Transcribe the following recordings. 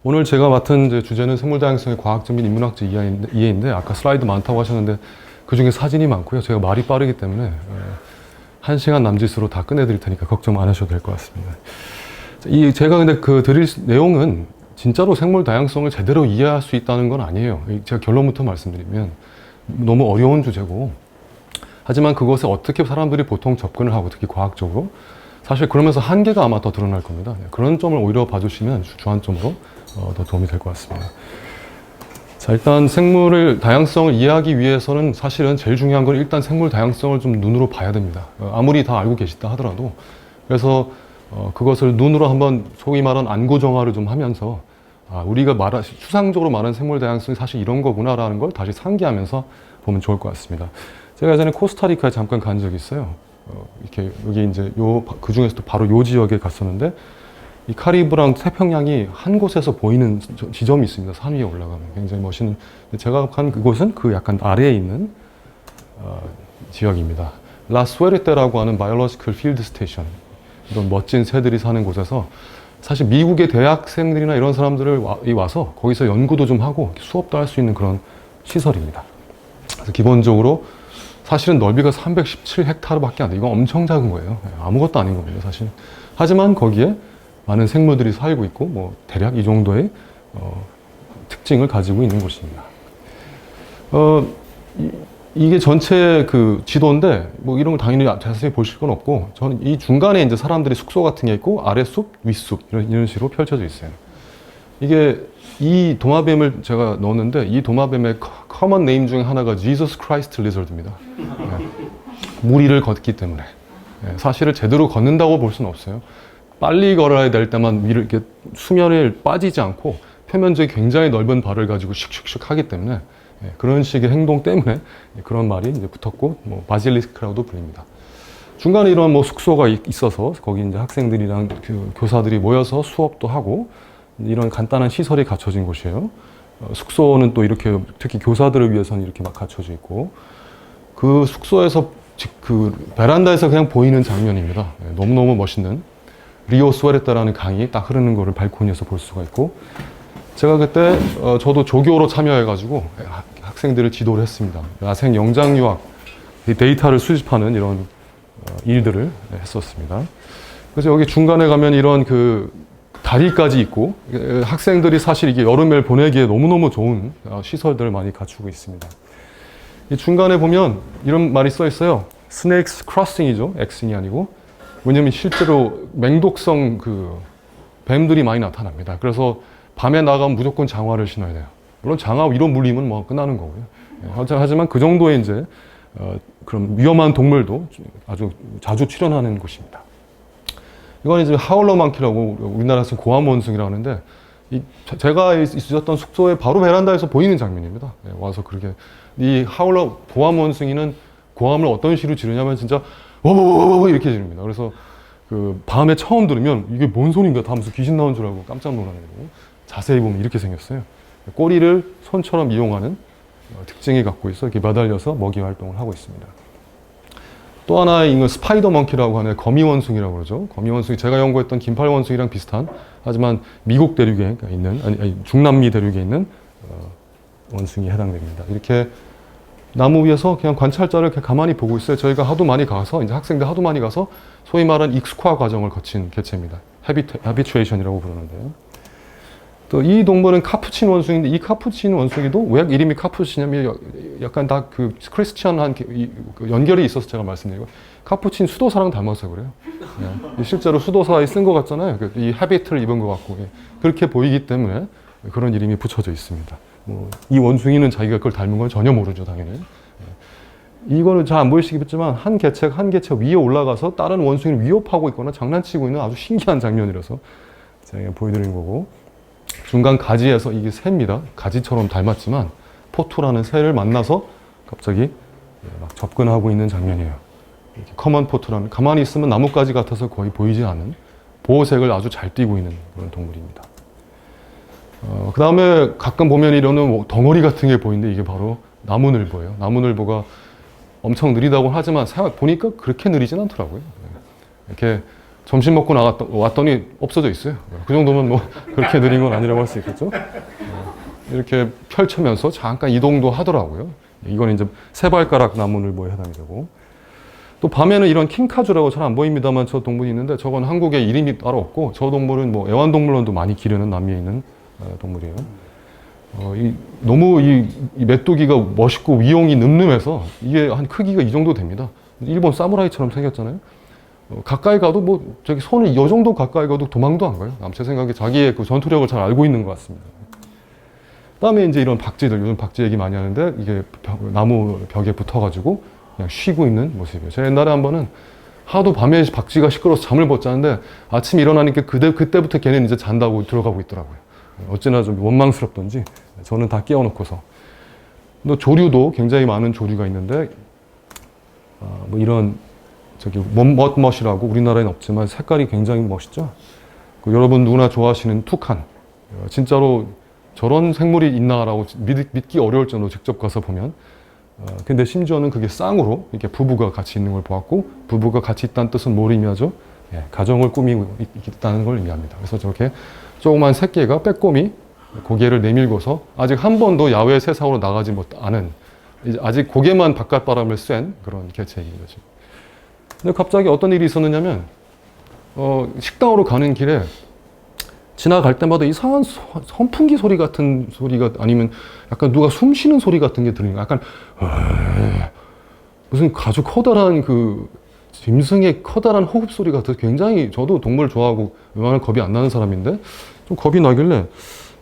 오늘 제가 맡은 이제 주제는 생물 다양성의 과학적 및 인문학적 이해인데 아까 슬라이드 많다고 하셨는데 그 중에 사진이 많고요. 제가 말이 빠르기 때문에 1시간 남짓으로 다 끝내드릴 테니까 걱정 안 하셔도 될 것 같습니다. 제가 근데 드릴 내용은 진짜로 생물 다양성을 제대로 이해할 수 있다는 건 아니에요. 제가 결론부터 말씀드리면 너무 어려운 주제고, 하지만 그것에 어떻게 사람들이 보통 접근을 하고 특히 과학적으로 사실 그러면서 한계가 아마 더 드러날 겁니다. 그런 점을 오히려 봐주시면 주안점으로 더 도움이 될 것 같습니다. 자, 일단 생물의 다양성을 이해하기 위해서는 사실은 제일 중요한 건 일단 생물 다양성을 좀 눈으로 봐야 됩니다. 아무리 다 알고 계시다 하더라도. 그래서 그것을 눈으로 한번 소위 말하는 안구정화를 좀 하면서 우리가 추상적으로 말하는 생물 다양성이 사실 이런 거구나라는 걸 다시 상기하면서 보면 좋을 것 같습니다. 제가 예전에 코스타리카에 잠깐 간 적이 있어요. 이렇게 여기 이제 그 중에서도 바로 요 지역에 갔었는데 이 카리브랑 태평양이 한 곳에서 보이는 지점이 있습니다. 산 위에 올라가면 굉장히 멋있는. 제가 간 그곳은 그 약간 아래에 있는 지역입니다. 라스웨르테라고 하는 바이올로지컬 필드 스테이션, 이런 멋진 새들이 사는 곳에서 사실 미국의 대학생들이나 이런 사람들을 와서 거기서 연구도 좀 하고 수업도 할 수 있는 그런 시설입니다. 그래서 기본적으로 사실은 넓이가 317헥타르밖에 안 돼요. 이건 엄청 작은 거예요. 아무것도 아닌 겁니다, 사실. 하지만 거기에 많은 생물들이 살고 있고, 뭐 대략 이 정도의 특징을 가지고 있는 곳입니다. 이게 전체 그 지도인데, 뭐 이런 거 당연히 자세히 보실 건 없고, 저는 이 중간에 이제 사람들이 숙소 같은 게 있고, 아래 숲, 윗숲, 이런 식으로 펼쳐져 있어요. 이게 이 도마뱀을 제가 넣었는데, 이 도마뱀의 커먼 네임 중에 하나가 Jesus Christ Lizard입니다. 무리를 걷기 때문에. 사실을 제대로 걷는다고 볼 수는 없어요. 빨리 걸어야 될 때만 위를 이렇게 수면에 빠지지 않고 표면적이 굉장히 넓은 발을 가지고 슉슉슉 하기 때문에 그런 식의 행동 때문에 그런 말이 이제 붙었고, 뭐 바질리스크라고도 불립니다. 중간에 이런 뭐 숙소가 있어서 거기 이제 학생들이랑 그 교사들이 모여서 수업도 하고 이런 간단한 시설이 갖춰진 곳이에요. 숙소는 또 이렇게 특히 교사들을 위해서는 이렇게 막 갖춰져 있고, 그 숙소에서 그 베란다에서 그냥 보이는 장면입니다. 너무너무 멋있는 리오 스웨르테라는 강이 딱 흐르는 거를 발코니에서 볼 수가 있고, 제가 그때 저도 조교로 참여해가지고 학생들을 지도를 했습니다. 야생 영장 유학 데이터를 수집하는 이런 일들을 했었습니다. 그래서 여기 중간에 가면 이런 그 다리까지 있고, 학생들이 사실 이게 여름을 보내기에 너무너무 좋은 시설들을 많이 갖추고 있습니다. 이 중간에 보면 이런 말이 써 있어요. 스네이크스 크로싱이죠. X이 아니고. 왜냐면 실제로 맹독성 그 뱀들이 많이 나타납니다. 그래서 밤에 나가면 무조건 장화를 신어야 돼요. 물론 장화 위로 물리면 뭐 끝나는 거고요. 하지만 그 정도의 이제 그런 위험한 동물도 아주 자주 출현하는 곳입니다. 이건 이제 하울러 망키라고 우리나라에서 고암 원숭이라고 하는데, 제가 있었던 숙소의 바로 베란다에서 보이는 장면입니다. 와서 그렇게 이 하울러 고암 원숭이는 고암을 어떤 식으로 지르냐면 진짜 워워워워 이렇게 지릅니다. 그래서 그 밤에 처음 들으면 이게 뭔 소리인가 다 무슨 귀신 나온 줄 알고 깜짝 놀라는 거고, 자세히 보면 이렇게 생겼어요. 꼬리를 손처럼 이용하는 특징이 갖고 있어 이렇게 매달려서 먹이 활동을 하고 있습니다. 또 하나의 이건 스파이더 멍키라고 하는 거미 원숭이라고 그러죠. 거미 원숭이, 제가 연구했던 긴팔 원숭이랑 비슷한, 하지만 미국 대륙에 있는, 아니 중남미 대륙에 있는 원숭이에 해당됩니다. 이렇게 나무 위에서 그냥 관찰자를 이렇게 가만히 보고 있어요. 저희가 하도 많이 가서, 이제 학생들 하도 많이 가서 소위 말하는 익숙화 과정을 거친 개체입니다. 해비추에이션이라고 부르는데요. 또 이 동물은 카푸친 원숭이인데, 이 카푸친 원숭이도 왜 이름이 카푸치냐면 약간 다 그 크리스티안한 연결이 있어서 제가 말씀드리고, 카푸친 수도사랑 닮아서 그래요. 실제로 수도사에 쓴 것 같잖아요. 이 헤비트를 입은 것 같고, 그렇게 보이기 때문에 그런 이름이 붙여져 있습니다. 이 원숭이는 자기가 그걸 닮은 건 전혀 모르죠, 당연히. 이거는 잘 안 보이시겠지만 한 개체가 한 개체 위에 올라가서 다른 원숭이를 위협하고 있거나 장난치고 있는 아주 신기한 장면이라서 제가 보여드린 거고, 중간 가지에서 이게 새입니다. 가지처럼 닮았지만 포투라는 새를 만나서 갑자기 막 접근하고 있는 장면이에요. 이렇게 커먼 포투라는, 가만히 있으면 나뭇가지 같아서 거의 보이지 않는 보호색을 아주 잘 띠고 있는 그런 동물입니다. 그 다음에 가끔 보면 이러는 뭐 덩어리 같은 게 보이는데, 이게 바로 나무늘보예요. 나무늘보가 엄청 느리다고 하지만 보니까 그렇게 느리진 않더라고요. 이렇게 점심 먹고 왔더니 없어져 있어요. 그 정도면 뭐 그렇게 느린 건 아니라고 할 수 있겠죠. 이렇게 펼치면서 잠깐 이동도 하더라고요. 이건 이제 세 발가락 나무늘보에 해당이 되고, 또 밤에는 이런 킹카주라고 잘 안 보입니다만 저 동물이 있는데, 저건 한국에 이름이 따로 없고, 저 동물은 뭐 애완동물원도 많이 기르는 남미에 있는 동물이에요. 너무 이 메뚜기가 멋있고 위용이 늠름해서 이게 한 크기가 이 정도 됩니다. 일본 사무라이처럼 생겼잖아요. 가까이 가도 뭐 저기 손을 이 정도 가까이 가도 도망도 안 가요. 제 생각에 자기의 그 전투력을 잘 알고 있는 것 같습니다. 그다음에 이제 이런 박쥐들, 요즘 박쥐 얘기 많이 하는데, 이게 나무 벽에 붙어가지고 그냥 쉬고 있는 모습이에요. 제가 옛날에 한 번은 하도 밤에 박쥐가 시끄러워서 잠을 못 자는데, 아침에 일어나니까 그때부터 걔는 이제 잔다고 들어가고 있더라고요. 어찌나 좀 원망스럽던지 저는 다 깨워놓고서. 또 조류도 굉장히 많은 조류가 있는데, 뭐 이런 저기 멋이라고 우리나라에는 없지만 색깔이 굉장히 멋있죠. 여러분 누구나 좋아하시는 투칸. 진짜로 저런 생물이 있나라고 믿기 어려울 정도로 직접 가서 보면. 근데 심지어는 그게 쌍으로 이렇게 부부가 같이 있는 걸 보았고, 부부가 같이 있다는 뜻은 뭘 의미하죠? 가정을 꾸미고 있다는 걸 의미합니다. 그래서 저렇게 조그만 새끼가 빼꼼히 고개를 내밀고서 아직 한 번도 야외 세상으로 나가지 않은, 아직 고개만 바깥바람을 쐰 그런 개체인 거죠. 근데 갑자기 어떤 일이 있었느냐면, 식당으로 가는 길에 지나갈 때마다 이상한 선풍기 소리 같은 소리가, 아니면 약간 누가 숨 쉬는 소리 같은 게 들리는 거야. 약간 무슨 아주 커다란 짐승의 커다란 호흡 소리 같아서, 굉장히, 저도 동물 좋아하고 웬만하면 겁이 안 나는 사람인데 좀 겁이 나길래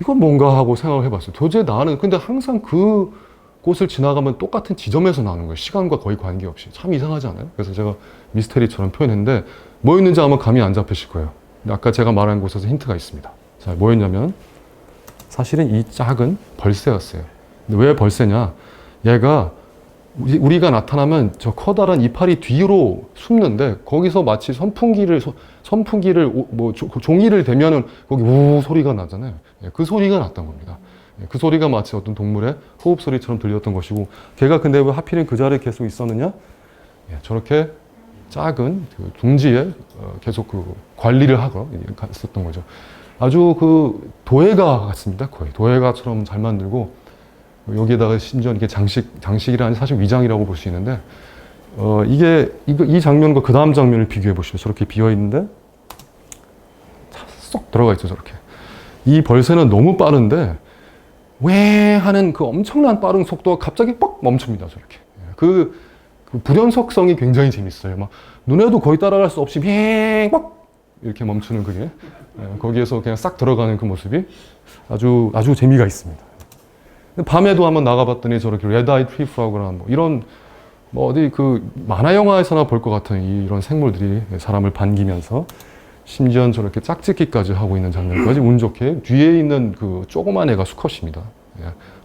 이건 뭔가 하고 생각을 해봤어요. 도저히 나는, 근데 항상 그 곳을 지나가면 똑같은 지점에서 나오는 거예요. 시간과 거의 관계없이. 참 이상하지 않아요? 그래서 제가 미스테리처럼 표현했는데, 뭐 있는지 아마 감이 안 잡히실 거예요. 근데 아까 제가 말한 곳에서 힌트가 있습니다. 자, 뭐였냐면 사실은 이 작은 벌새였어요. 근데 왜 벌새냐? 얘가 우리가 나타나면 저 커다란 이파리 뒤로 숨는데, 거기서 마치 선풍기를 종이를 대면은 거기 우 소리가 나잖아요. 그 소리가 났던 겁니다. 그 소리가 마치 어떤 동물의 호흡 소리처럼 들렸던 것이고, 걔가 근데 왜 하필은 그 자리에 계속 있었느냐? 저렇게 작은 둥지에 계속 관리를 하고 있었던 거죠. 아주 도예가 같습니다. 거의 도예가처럼 잘 만들고, 여기에다가 심지어 이게 장식이라니 사실 위장이라고 볼 수 있는데, 이 장면과 그 다음 장면을 비교해 보시죠. 저렇게 비어 있는데 쏙 들어가 있죠. 저렇게. 이 벌새는 너무 빠른데 왜 하는 그 엄청난 빠른 속도가 갑자기 뻑 멈춥니다. 저렇게. 그 불연속성이 굉장히 재밌어요. 막 눈에도 거의 따라갈 수 없이 뻑 이렇게 멈추는 그게, 거기에서 그냥 싹 들어가는 그 모습이 아주 재미가 있습니다. 밤에도 한번 나가봤더니 저렇게 레드 아이 트리 프로그나 이런 어디 만화 영화에서나 볼 것 같은 이런 생물들이 사람을 반기면서, 심지어는 저렇게 짝짓기까지 하고 있는 장면까지 운 좋게 뒤에 있는 조그만 애가 수컷입니다.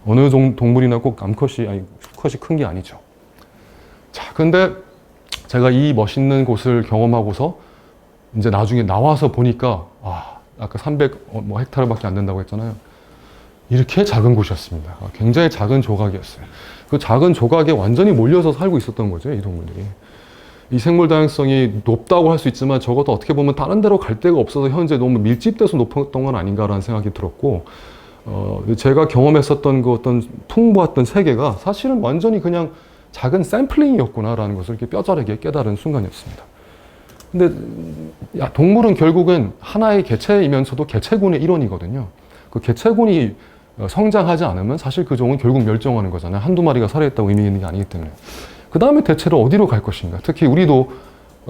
어느 동물이나 꼭 수컷이 큰 게 아니죠. 자, 근데 제가 이 멋있는 곳을 경험하고서 이제 나중에 나와서 보니까, 아까 300 헥타르밖에 안 된다고 했잖아요. 이렇게 작은 곳이었습니다. 굉장히 작은 조각이었어요. 그 작은 조각에 완전히 몰려서 살고 있었던 거죠, 이 동물들이. 이 생물 다양성이 높다고 할 수 있지만, 적어도 어떻게 보면 다른 데로 갈 데가 없어서 현재 너무 밀집돼서 높았던 건 아닌가라는 생각이 들었고, 제가 경험했었던 그 어떤 풍부했던 세계가 사실은 완전히 그냥 작은 샘플링이었구나라는 것을 이렇게 뼈저리게 깨달은 순간이었습니다. 근데 동물은 결국은 하나의 개체이면서도 개체군의 일원이거든요. 그 개체군이 성장하지 않으면 사실 그 종은 결국 멸종하는 거잖아요. 한두 마리가 살아있다고 의미 있는 게 아니기 때문에. 그 다음에 대체로 어디로 갈 것인가. 특히 우리도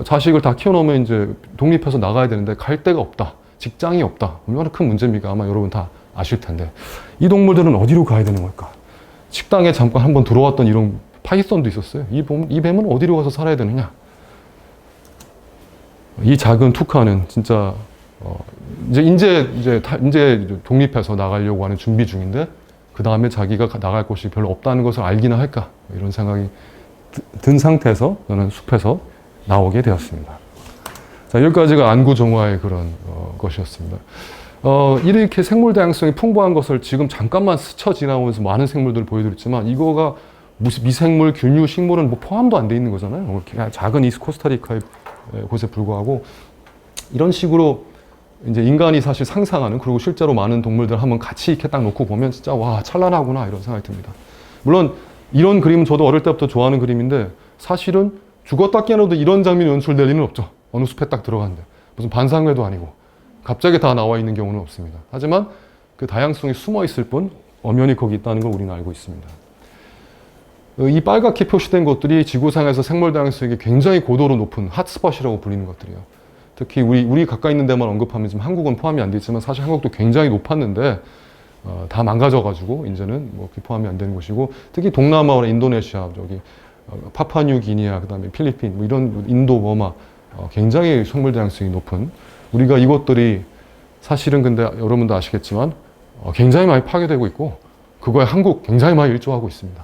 자식을 다 키워놓으면 이제 독립해서 나가야 되는데 갈 데가 없다. 직장이 없다. 얼마나 큰 문제입니까? 아마 여러분 다 아실 텐데. 이 동물들은 어디로 가야 되는 걸까? 식당에 잠깐 한번 들어왔던 이런 파이썬도 있었어요. 이 뱀은 어디로 가서 살아야 되느냐? 이 작은 투카는 진짜 이제 독립해서 나가려고 하는 준비 중인데, 그 다음에 자기가 나갈 곳이 별로 없다는 것을 알기나 할까, 이런 생각이 든 상태에서 저는 숲에서 나오게 되었습니다. 자, 여기까지가 안구정화의 그런 것이었습니다. 이렇게 생물 다양성이 풍부한 것을 지금 잠깐만 스쳐 지나오면서 많은 생물들을 보여드렸지만, 이거가 무슨 미생물, 균류, 식물은 포함도 안 돼 있는 거잖아요. 작은 이스트 코스타리카의 곳에 불과하고, 이런 식으로 이제 인간이 사실 상상하는, 그리고 실제로 많은 동물들 한번 같이 이렇게 딱 놓고 보면 진짜 와, 찬란하구나 이런 생각이 듭니다. 물론 이런 그림은 저도 어릴 때부터 좋아하는 그림인데 사실은 죽었다 깨어나도 이런 장면이 연출될 리는 없죠. 어느 숲에 딱 들어갔는데 무슨 반상회도 아니고 갑자기 다 나와 있는 경우는 없습니다. 하지만 그 다양성이 숨어 있을 뿐 엄연히 거기 있다는 걸 우리는 알고 있습니다. 이 빨갛게 표시된 것들이 지구상에서 생물 다양성이 굉장히 고도로 높은 핫스팟이라고 불리는 것들이에요. 특히 우리 가까이 있는 데만 언급하면 지금 한국은 포함이 안 돼 있지만 사실 한국도 굉장히 높았는데 다 망가져가지고 이제는 뭐 포함이 안 되는 곳이고, 특히 동남아나 인도네시아, 저기 파푸아뉴기니아, 그다음에 필리핀, 뭐 이런 인도, 버마 굉장히 생물 다양성이 높은, 우리가 이것들이 사실은 근데 여러분도 아시겠지만 굉장히 많이 파괴되고 있고 그거에 한국 굉장히 많이 일조하고 있습니다.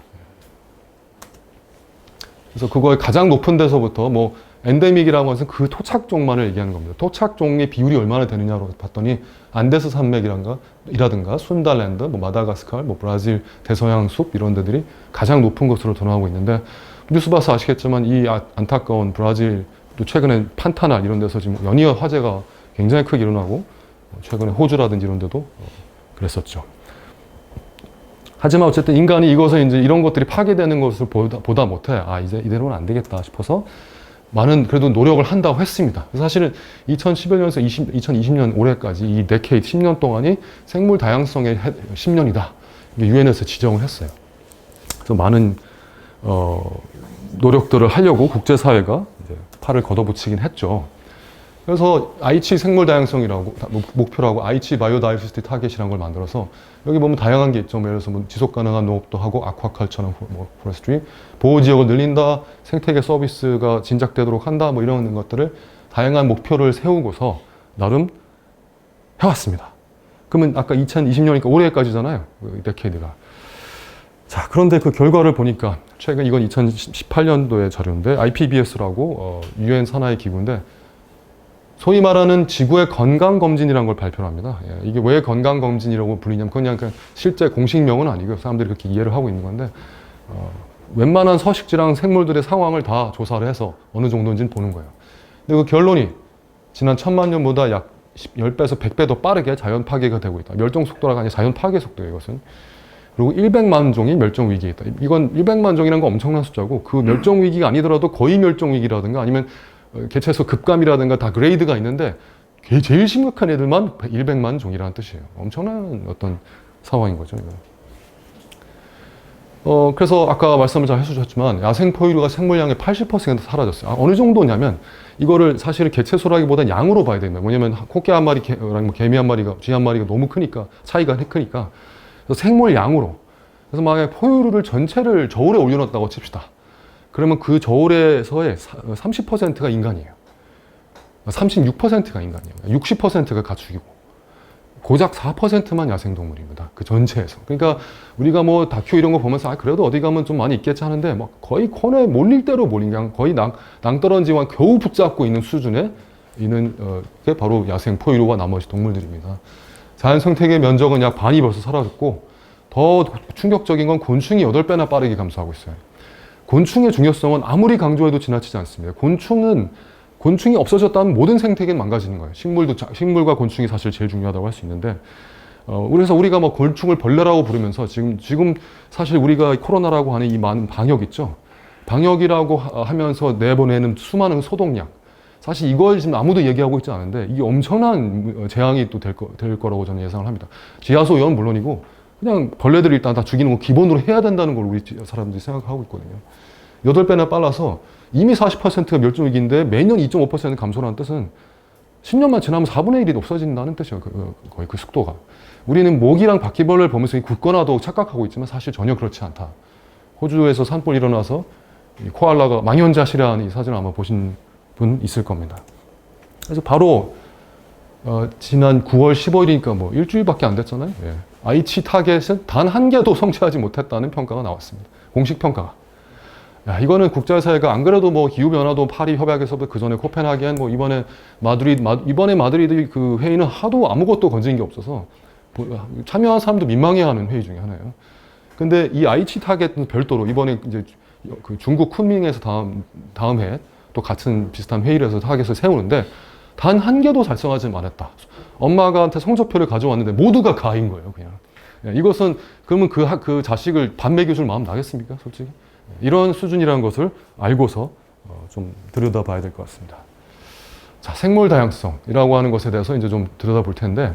그래서 그거의 가장 높은 데서부터 뭐 엔데믹이라고 해서 그 토착종만을 얘기하는 겁니다. 토착종의 비율이 얼마나 되느냐로 봤더니 안데스 산맥이라든가 순달랜드, 뭐 마다가스칼, 뭐 브라질 대서양 숲 이런 데들이 가장 높은 것으로 드러나고 있는데, 뉴스 봐서 아시겠지만 이 안타까운 브라질, 또 최근에 판타날 이런 데서 지금 연이어 화재가 굉장히 크게 일어나고, 최근에 호주라든지 이런 데도 그랬었죠. 하지만 어쨌든 인간이 이것을 이제 이런 것들이 파괴되는 것을 보다 못해 이제 이대로는 안 되겠다 싶어서 많은 그래도 노력을 한다고 했습니다. 사실은 2011년에서 2020년 올해까지 이 데케이드 10년 동안이 생물 다양성의 10년이다. 유엔에서 지정을 했어요. 그래서 많은 노력들을 하려고 국제사회가 이제 팔을 걷어붙이긴 했죠. 그래서 aichi 생물 다양성이라고 목표라고 aichi 바이오다이버시티 타겟이라는 걸 만들어서 여기 보면 다양한 게 있죠. 예를 들어서 뭐 지속 가능한 농업도 하고 아쿠아컬처나 뭐 포레스트리, 보호 지역을 늘린다, 생태계 서비스가 진작되도록 한다, 뭐 이런 것들을 다양한 목표를 세우고서 나름 해왔습니다. 그러면 아까 2020년이니까 올해까지잖아요. 그 데케이드가. 자, 그런데 그 결과를 보니까 최근 이건 2018년도의 자료인데 IPBS라고 유엔 산하의 기구인데 소위 말하는 지구의 건강검진이라는 걸 발표합니다. 이게 왜 건강검진이라고 불리냐면 그냥 실제 공식명은 아니고요. 사람들이 그렇게 이해를 하고 있는 건데 웬만한 서식지랑 생물들의 상황을 다 조사를 해서 어느 정도인지는 보는 거예요. 근데 그 결론이 지난 1000만 년보다 약 10배에서 100배 더 빠르게 자연 파괴가 되고 있다. 멸종 속도가 아니라 자연 파괴 속도예요, 이것은. 그리고 100만 종이 멸종 위기에 있다. 이건 100만 종이라는 건 엄청난 숫자고 그 멸종 위기가 아니더라도 거의 멸종 위기라든가 아니면 개체수 급감이라든가 다 그레이드가 있는데 제일 심각한 애들만 100만 종이라는 뜻이에요. 엄청난 어떤 상황인 거죠. 그래서 아까 말씀을 잘 해주셨지만 야생 포유류가 생물량의 80% 사라졌어요. 어느 정도냐면 이거를 사실 개체수라기보다 양으로 봐야 됩니다. 뭐냐면 코끼리 한 마리, 개미 한 마리가, 쥐 한 마리가 너무 크니까 차이가 크니까 그래서 생물량으로. 그래서 만약에 포유류를 전체를 저울에 올려놨다고 칩시다. 그러면 그 저울에서의 30%가 인간이에요. 36%가 인간이에요. 60%가 가축이고 고작 4%만 야생동물입니다. 그 전체에서. 그러니까 우리가 뭐 다큐 이런 거 보면서 그래도 어디 가면 좀 많이 있겠지 하는데 막 거의 코너에 몰릴 대로 몰린, 그냥 거의 낭떠러지와 겨우 붙잡고 있는 수준에 있는 게 바로 야생 포유류와 나머지 동물들입니다. 자연 생태계 면적은 약 반이 벌써 사라졌고 더 충격적인 건 곤충이 8배나 빠르게 감소하고 있어요. 곤충의 중요성은 아무리 강조해도 지나치지 않습니다. 곤충이 없어졌다면 모든 생태계는 망가지는 거예요. 식물과 곤충이 사실 제일 중요하다고 할 수 있는데, 그래서 우리가 뭐 곤충을 벌레라고 부르면서 지금 사실 우리가 코로나라고 하는 이 많은 방역 있죠. 방역이라고 하면서 내보내는 수많은 소독약. 사실 이걸 지금 아무도 얘기하고 있지 않은데 이게 엄청난 재앙이 또 될 거라고 저는 예상을 합니다. 지하수 오염은 물론이고 그냥 벌레들을 일단 다 죽이는 거 기본으로 해야 된다는 걸 우리 사람들이 생각하고 있거든요. 8배나 빨라서 이미 40%가 멸종위기인데 매년 2.5% 감소라는 뜻은 10년만 지나면 4분의 1이 없어진다는 뜻이에요. 거의 그 속도가. 우리는 모기랑 바퀴벌레를 보면서 굳거나도 착각하고 있지만 사실 전혀 그렇지 않다. 호주에서 산불 일어나서 코알라가 망연자실한 이 사진을 아마 보신 분 있을 겁니다. 그래서 바로 지난 9월 15일이니까 뭐 일주일밖에 안 됐잖아요. aichi 타겟은 단 한 개도 성취하지 못했다는 평가가 나왔습니다. 공식 평가가. 이거는 국제사회가 안 그래도 뭐 기후변화도 파리 협약에서부터 그 전에 코펜하겐, 뭐 이번에 마드리드 그 회의는 하도 아무것도 건진 게 없어서 참여한 사람도 민망해하는 회의 중에 하나예요. 근데 이 aichi 타겟은 별도로 이번에 이제 그 중국 쿤밍에서 다음 해 또 같은 비슷한 회의를 해서 타겟을 세우는데 단 한 개도 달성하지 않았다. 엄마가한테 성적표를 가져왔는데 모두가 가인 거예요, 그냥. 이것은 그러면 그 자식을 밥 먹여줄 마음 나겠습니까, 솔직히? 이런 수준이라는 것을 알고서 좀 들여다봐야 될 것 같습니다. 자, 생물 다양성이라고 하는 것에 대해서 이제 좀 들여다볼 텐데,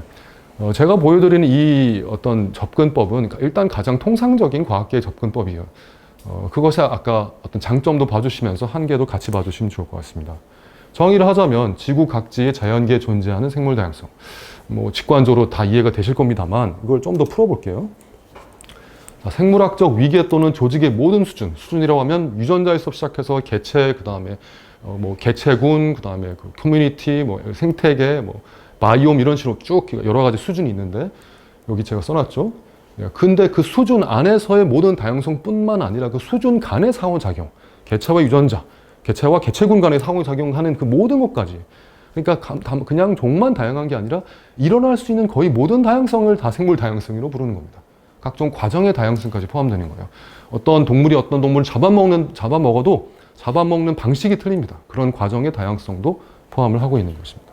제가 보여드리는 이 어떤 접근법은 일단 가장 통상적인 과학계의 접근법이에요. 그것이 아까 어떤 장점도 봐주시면서 한계도 같이 봐주시면 좋을 것 같습니다. 정의를 하자면 지구 각지의 자연계에 존재하는 생물 다양성. 뭐 직관적으로 다 이해가 되실 겁니다만 이걸 좀 더 풀어볼게요. 자, 생물학적 위계 또는 조직의 모든 수준이라고 하면 유전자에서 시작해서 개체, 그 다음에 뭐 개체군, 그 다음에 그 커뮤니티, 뭐 생태계, 뭐 바이옴 이런 식으로 쭉 여러 가지 수준이 있는데 여기 제가 써놨죠. 근데 그 수준 안에서의 모든 다양성뿐만 아니라 그 수준 간의 상호작용, 개체와 유전자, 개체와 개체군 간의 상호작용하는 그 모든 것까지, 그러니까 그냥 종만 다양한 게 아니라 일어날 수 있는 거의 모든 다양성을 다 생물 다양성으로 부르는 겁니다. 각종 과정의 다양성까지 포함되는 거예요. 어떤 동물이 어떤 동물을 잡아먹어도 잡아먹는 방식이 틀립니다. 그런 과정의 다양성도 포함을 하고 있는 것입니다.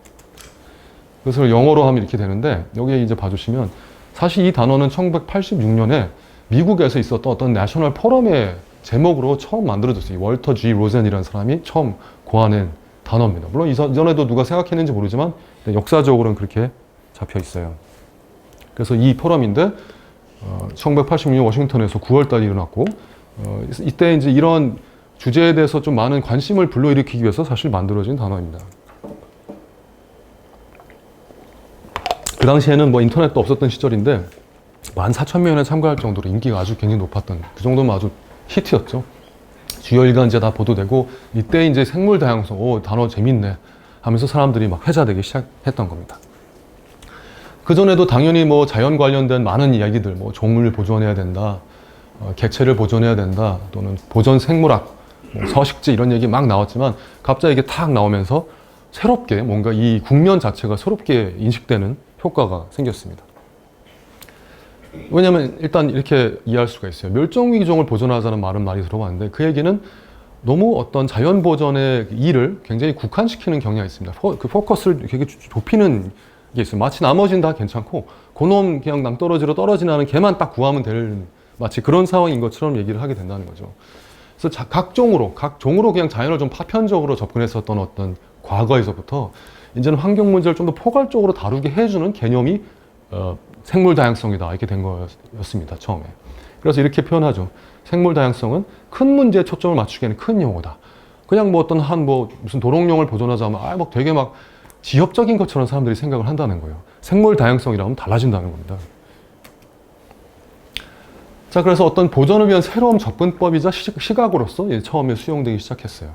그래서 영어로 하면 이렇게 되는데 여기에 이제 봐주시면 사실 이 단어는 1986년에 미국에서 있었던 어떤 내셔널 포럼의 제목으로 처음 만들어졌어요. 월터 G. 로젠이라는 사람이 처음 고안한 단어입니다. 물론 이전에도 누가 생각했는지 모르지만 역사적으로는 그렇게 잡혀 있어요. 그래서 이 포럼인데 1986년 워싱턴에서 9월달에 일어났고 이때 이제 이런 주제에 대해서 좀 많은 관심을 불러일으키기 위해서 사실 만들어진 단어입니다. 그 당시에는 뭐 인터넷도 없었던 시절인데 14,000명이 참가할 정도로 인기가 아주 굉장히 높았던, 그 정도면 아주 히트였죠. 주요 일간지에 다 보도되고 이때 이제 생물 다양성, 단어 재밌네 하면서 사람들이 막 회자되기 시작했던 겁니다. 그전에도 당연히 뭐 자연 관련된 많은 이야기들, 뭐 종을 보존해야 된다, 개체를 보존해야 된다, 또는 보존 생물학, 뭐 서식지 이런 얘기 막 나왔지만 갑자기 이게 탁 나오면서 새롭게 뭔가 이 국면 자체가 새롭게 인식되는 효과가 생겼습니다. 왜냐하면 일단 이렇게 이해할 수가 있어요. 멸종위기종을 보존하자는 말은 많이 들어봤는데 그 얘기는 너무 어떤 자연 보존의 일을 굉장히 국한시키는 경향이 있습니다. 그 포커스를 되게 좁히는 게 있어요. 마치 나머지는 다 괜찮고 그놈 그냥 낭떠러지로 떨어지는 걔만 딱 구하면 될 마치 그런 상황인 것처럼 얘기를 하게 된다는 거죠. 그래서 각 종으로 그냥 자연을 좀 파편적으로 접근했었던 어떤 과거에서부터 이제는 환경 문제를 좀 더 포괄적으로 다루게 해주는 개념이 생물 다양성이다 이렇게 된 거였습니다, 처음에. 그래서 이렇게 표현하죠. 생물 다양성은 큰 문제에 초점을 맞추기에는 큰 용어다. 그냥 뭐 어떤 무슨 도롱뇽을 보존하자면 뭐 되게 막 지엽적인 것처럼 사람들이 생각을 한다는 거예요. 생물 다양성이라면 달라진다는 겁니다. 자, 그래서 어떤 보존을 위한 새로운 접근법이자 시각으로서 처음에 수용되기 시작했어요.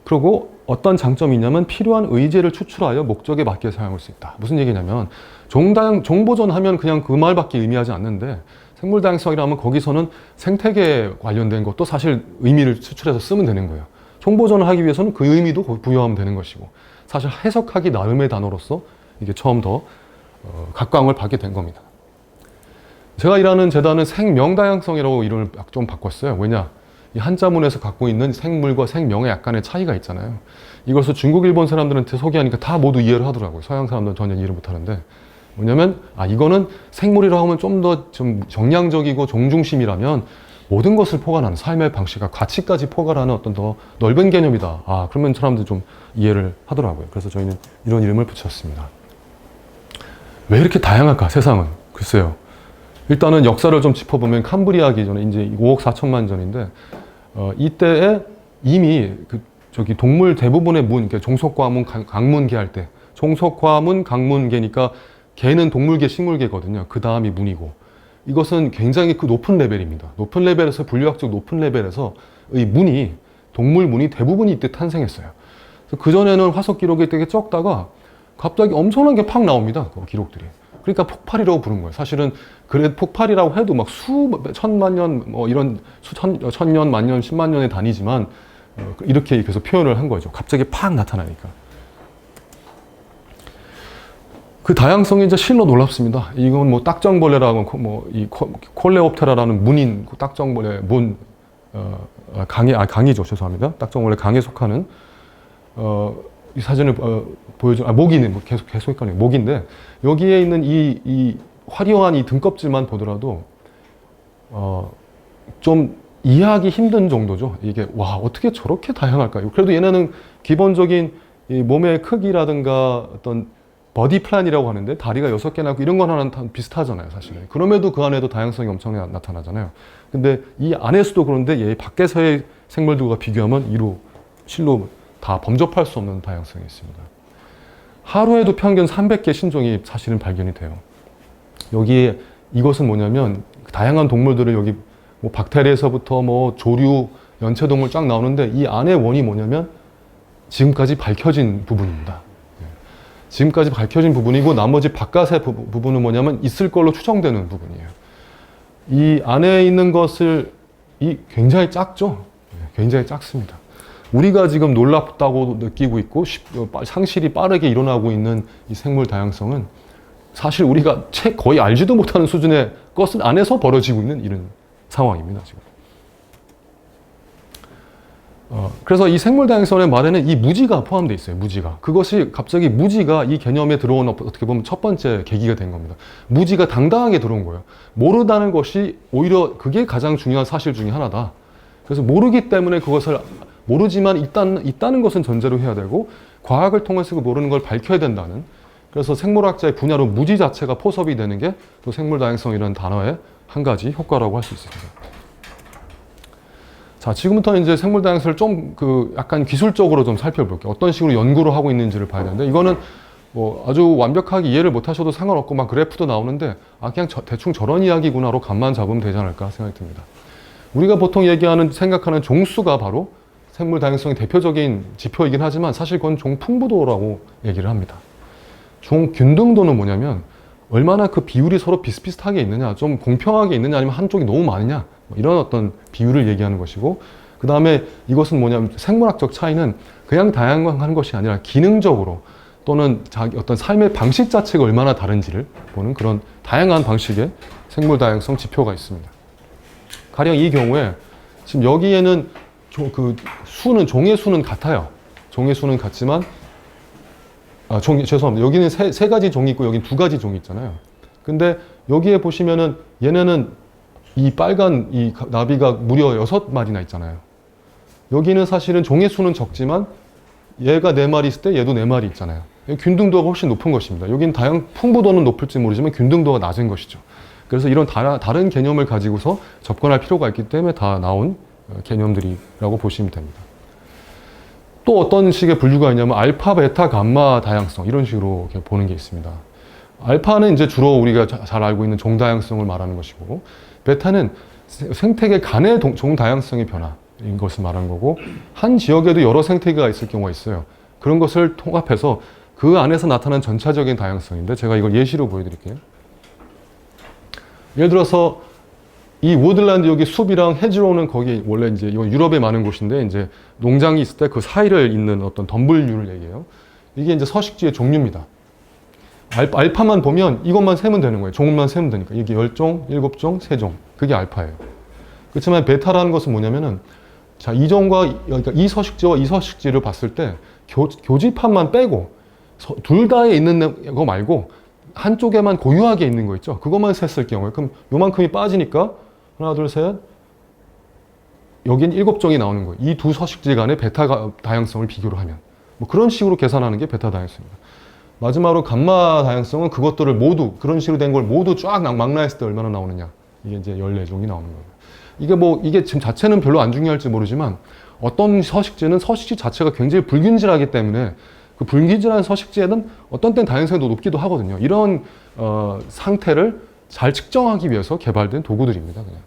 그리고 어떤 장점이 있냐면 필요한 의제를 추출하여 목적에 맞게 사용할 수 있다. 무슨 얘기냐면 종보존하면 그냥 그 말밖에 의미하지 않는데 생물 다양성이라면 거기서는 생태계 관련된 것도 사실 의미를 추출해서 쓰면 되는 거예요. 종보존을 하기 위해서는 그 의미도 부여하면 되는 것이고 사실 해석하기 나름의 단어로서 이게 처음 더 각광을 받게 된 겁니다. 제가 일하는 재단은 생명다양성이라고 이름을 좀 바꿨어요. 왜냐? 이 한자문에서 갖고 있는 생물과 생명에 약간의 차이가 있잖아요. 이것을 중국, 일본 사람들한테 소개하니까 다 모두 이해를 하더라고요. 서양 사람들은 전혀 이해를 못하는데. 뭐냐면 이거는 생물이라고 하면 좀 더 좀 정량적이고 종중심이라면 모든 것을 포괄하는 삶의 방식과 가치까지 포괄하는 어떤 더 넓은 개념이다. 그러면 사람들이 좀 이해를 하더라고요. 그래서 저희는 이런 이름을 붙였습니다. 왜 이렇게 다양할까, 세상은? 글쎄요. 일단은 역사를 좀 짚어보면 캄브리아기 전에 이제 5억 4천만 전인데 이때에 이미 동물 대부분의 그러니까 종속과문, 강문계 할 때 종속과문, 강문계니까 개는 동물계, 식물계거든요. 그 다음이 문이고 이것은 굉장히 높은 레벨입니다. 높은 레벨에서 분류학적 높은 레벨에서 이 문이 동물 문이 대부분이 이때 탄생했어요. 그 전에는 화석 기록이 되게 적다가 갑자기 엄청난 게 팍 나옵니다. 그 기록들이. 그러니까 폭발이라고 부른 거예요. 사실은 그래 폭발이라고 해도 막 천만 년 뭐 이런 천년, 만년, 10만 년의 단위지만 이렇게 계속 표현을 한 거죠. 갑자기 팍 나타나니까. 그 다양성이 이제 실로 놀랍습니다. 이건 뭐 딱정벌레라고 이 콜레옵테라라는 문인 딱정벌레 강이죠. 죄송합니다. 딱정벌레 강에 속하는 이 사진을 보여줘. 모기는 계속 헷갈려요. 모기인데 여기에 있는 이 화려한 이 등껍질만 보더라도 좀 이해하기 힘든 정도죠. 이게 와 어떻게 저렇게 다양할까요? 그래도 얘네는 기본적인 이 몸의 크기라든가 어떤 버디 플랜이라고 하는데 다리가 6개나 있고 이런 건 하나는 다 비슷하잖아요, 사실은. 그럼에도 그 안에도 다양성이 엄청 나타나잖아요. 근데 이 안에서도 그런데 얘 밖에서의 생물들과 비교하면 이로 실로 다 범접할 수 없는 다양성이 있습니다. 하루에도 평균 300개 신종이 사실은 발견이 돼요. 여기에 이것은 뭐냐면 다양한 동물들을 여기 뭐 박테리아에서부터 뭐 조류, 연체동물 쫙 나오는데 이 안에 원이 뭐냐면 지금까지 밝혀진 부분입니다. 지금까지 밝혀진 부분이고 나머지 바깥의 부분은 뭐냐면 있을 걸로 추정되는 부분이에요. 이 안에 있는 것을 굉장히 작죠? 굉장히 작습니다. 우리가 지금 놀랍다고 느끼고 있고 상실이 빠르게 일어나고 있는 이 생물 다양성은 사실 우리가 거의 알지도 못하는 수준의 것을 안에서 벌어지고 있는 이런 상황입니다, 지금. 그래서 이 생물 다양성의 말에는 이 무지가 포함되어 있어요, 무지가. 그것이 갑자기 무지가 이 개념에 들어온 어떻게 보면 첫 번째 계기가 된 겁니다. 무지가 당당하게 들어온 거예요. 모르다는 것이 오히려 그게 가장 중요한 사실 중에 하나다. 그래서 모르기 때문에 그것을 모르지만 있다는 것은 전제로 해야 되고 과학을 통해서 그 모르는 걸 밝혀야 된다는 그래서 생물학자의 분야로 무지 자체가 포섭이 되는 게 또 생물 다양성이라는 단어의 한 가지 효과라고 할 수 있습니다. 자, 지금부터 이제 생물 다양성을 좀 약간 기술적으로 좀 살펴볼게요. 어떤 식으로 연구를 하고 있는지를 봐야 되는데 이거는 뭐 아주 완벽하게 이해를 못 하셔도 상관없고 막 그래프도 나오는데 그냥 대충 저런 이야기구나로 감만 잡으면 되지 않을까 생각이 듭니다. 우리가 보통 생각하는 종수가 바로 생물 다양성의 대표적인 지표이긴 하지만 사실 그건 종 풍부도라고 얘기를 합니다. 종 균등도는 뭐냐면 얼마나 그 비율이 서로 비슷비슷하게 있느냐, 좀 공평하게 있느냐, 아니면 한쪽이 너무 많으냐, 뭐 이런 어떤 비율을 얘기하는 것이고, 그 다음에 이것은 뭐냐면 생물학적 차이는 그냥 다양한 것이 아니라 기능적으로 또는 자기 어떤 삶의 방식 자체가 얼마나 다른지를 보는 그런 다양한 방식의 생물 다양성 지표가 있습니다. 가령 이 경우에 지금 여기에는 종의 수는 같아요. 종의 수는 같지만 죄송합니다. 여기는 세 가지 종이 있고 여기는 2가지 종이 있잖아요. 근데 여기에 보시면은 얘네는 이 빨간 이 나비가 무려 6마리나 있잖아요. 여기는 사실은 종의 수는 적지만 얘가 4마리 있을 때 얘도 4마리 있잖아요. 균등도가 훨씬 높은 것입니다. 여기는 풍부도는 높을지 모르지만 균등도가 낮은 것이죠. 그래서 이런 다른 개념을 가지고서 접근할 필요가 있기 때문에 다 나온 개념들이라고 보시면 됩니다. 또 어떤 식의 분류가 있냐면 알파, 베타, 감마 다양성 이런 식으로 이렇게 보는 게 있습니다. 알파는 이제 주로 우리가 잘 알고 있는 종 다양성을 말하는 것이고 베타는 생태계 간의 종 다양성의 변화인 것을 말하는 거고 한 지역에도 여러 생태계가 있을 경우가 있어요. 그런 것을 통합해서 그 안에서 나타나는 전체적인 다양성인데 제가 이걸 예시로 보여드릴게요. 예를 들어서 이 우드랜드 여기 숲이랑 헤지로는 거기 원래 이제 이건 유럽에 많은 곳인데 이제 농장이 있을 때 그 사이를 잇는 어떤 덤불류를 얘기해요. 이게 이제 서식지의 종류입니다. 알파만 보면 이것만 세면 되는 거예요. 종만 세면 되니까. 이게 10종, 7종, 3종. 그게 알파예요. 그렇지만 베타라는 것은 뭐냐면은 자, 이 종과 그러니까 이 서식지와 이 서식지를 봤을 때 교집합만 빼고 둘 다에 있는 거 말고 한쪽에만 고유하게 있는 거 있죠. 그것만 셌을 경우에 그럼 요만큼이 빠지니까 하나, 둘, 셋 여긴 7종이 나오는 거예요. 이 두 서식지 간의 베타 다양성을 비교를 하면 뭐 그런 식으로 계산하는 게 베타 다양성입니다. 마지막으로 감마 다양성은 그것들을 모두 그런 식으로 된 걸 모두 쫙 망라했을 때 얼마나 나오느냐. 이게 이제 14종이 나오는 거예요. 이게 지금 자체는 별로 안 중요할지 모르지만 어떤 서식지는 서식지 자체가 굉장히 불균질하기 때문에 그 불균질한 서식지에는 어떤 때는 다양성이 더 높기도 하거든요. 이런 상태를 잘 측정하기 위해서 개발된 도구들입니다. 그냥.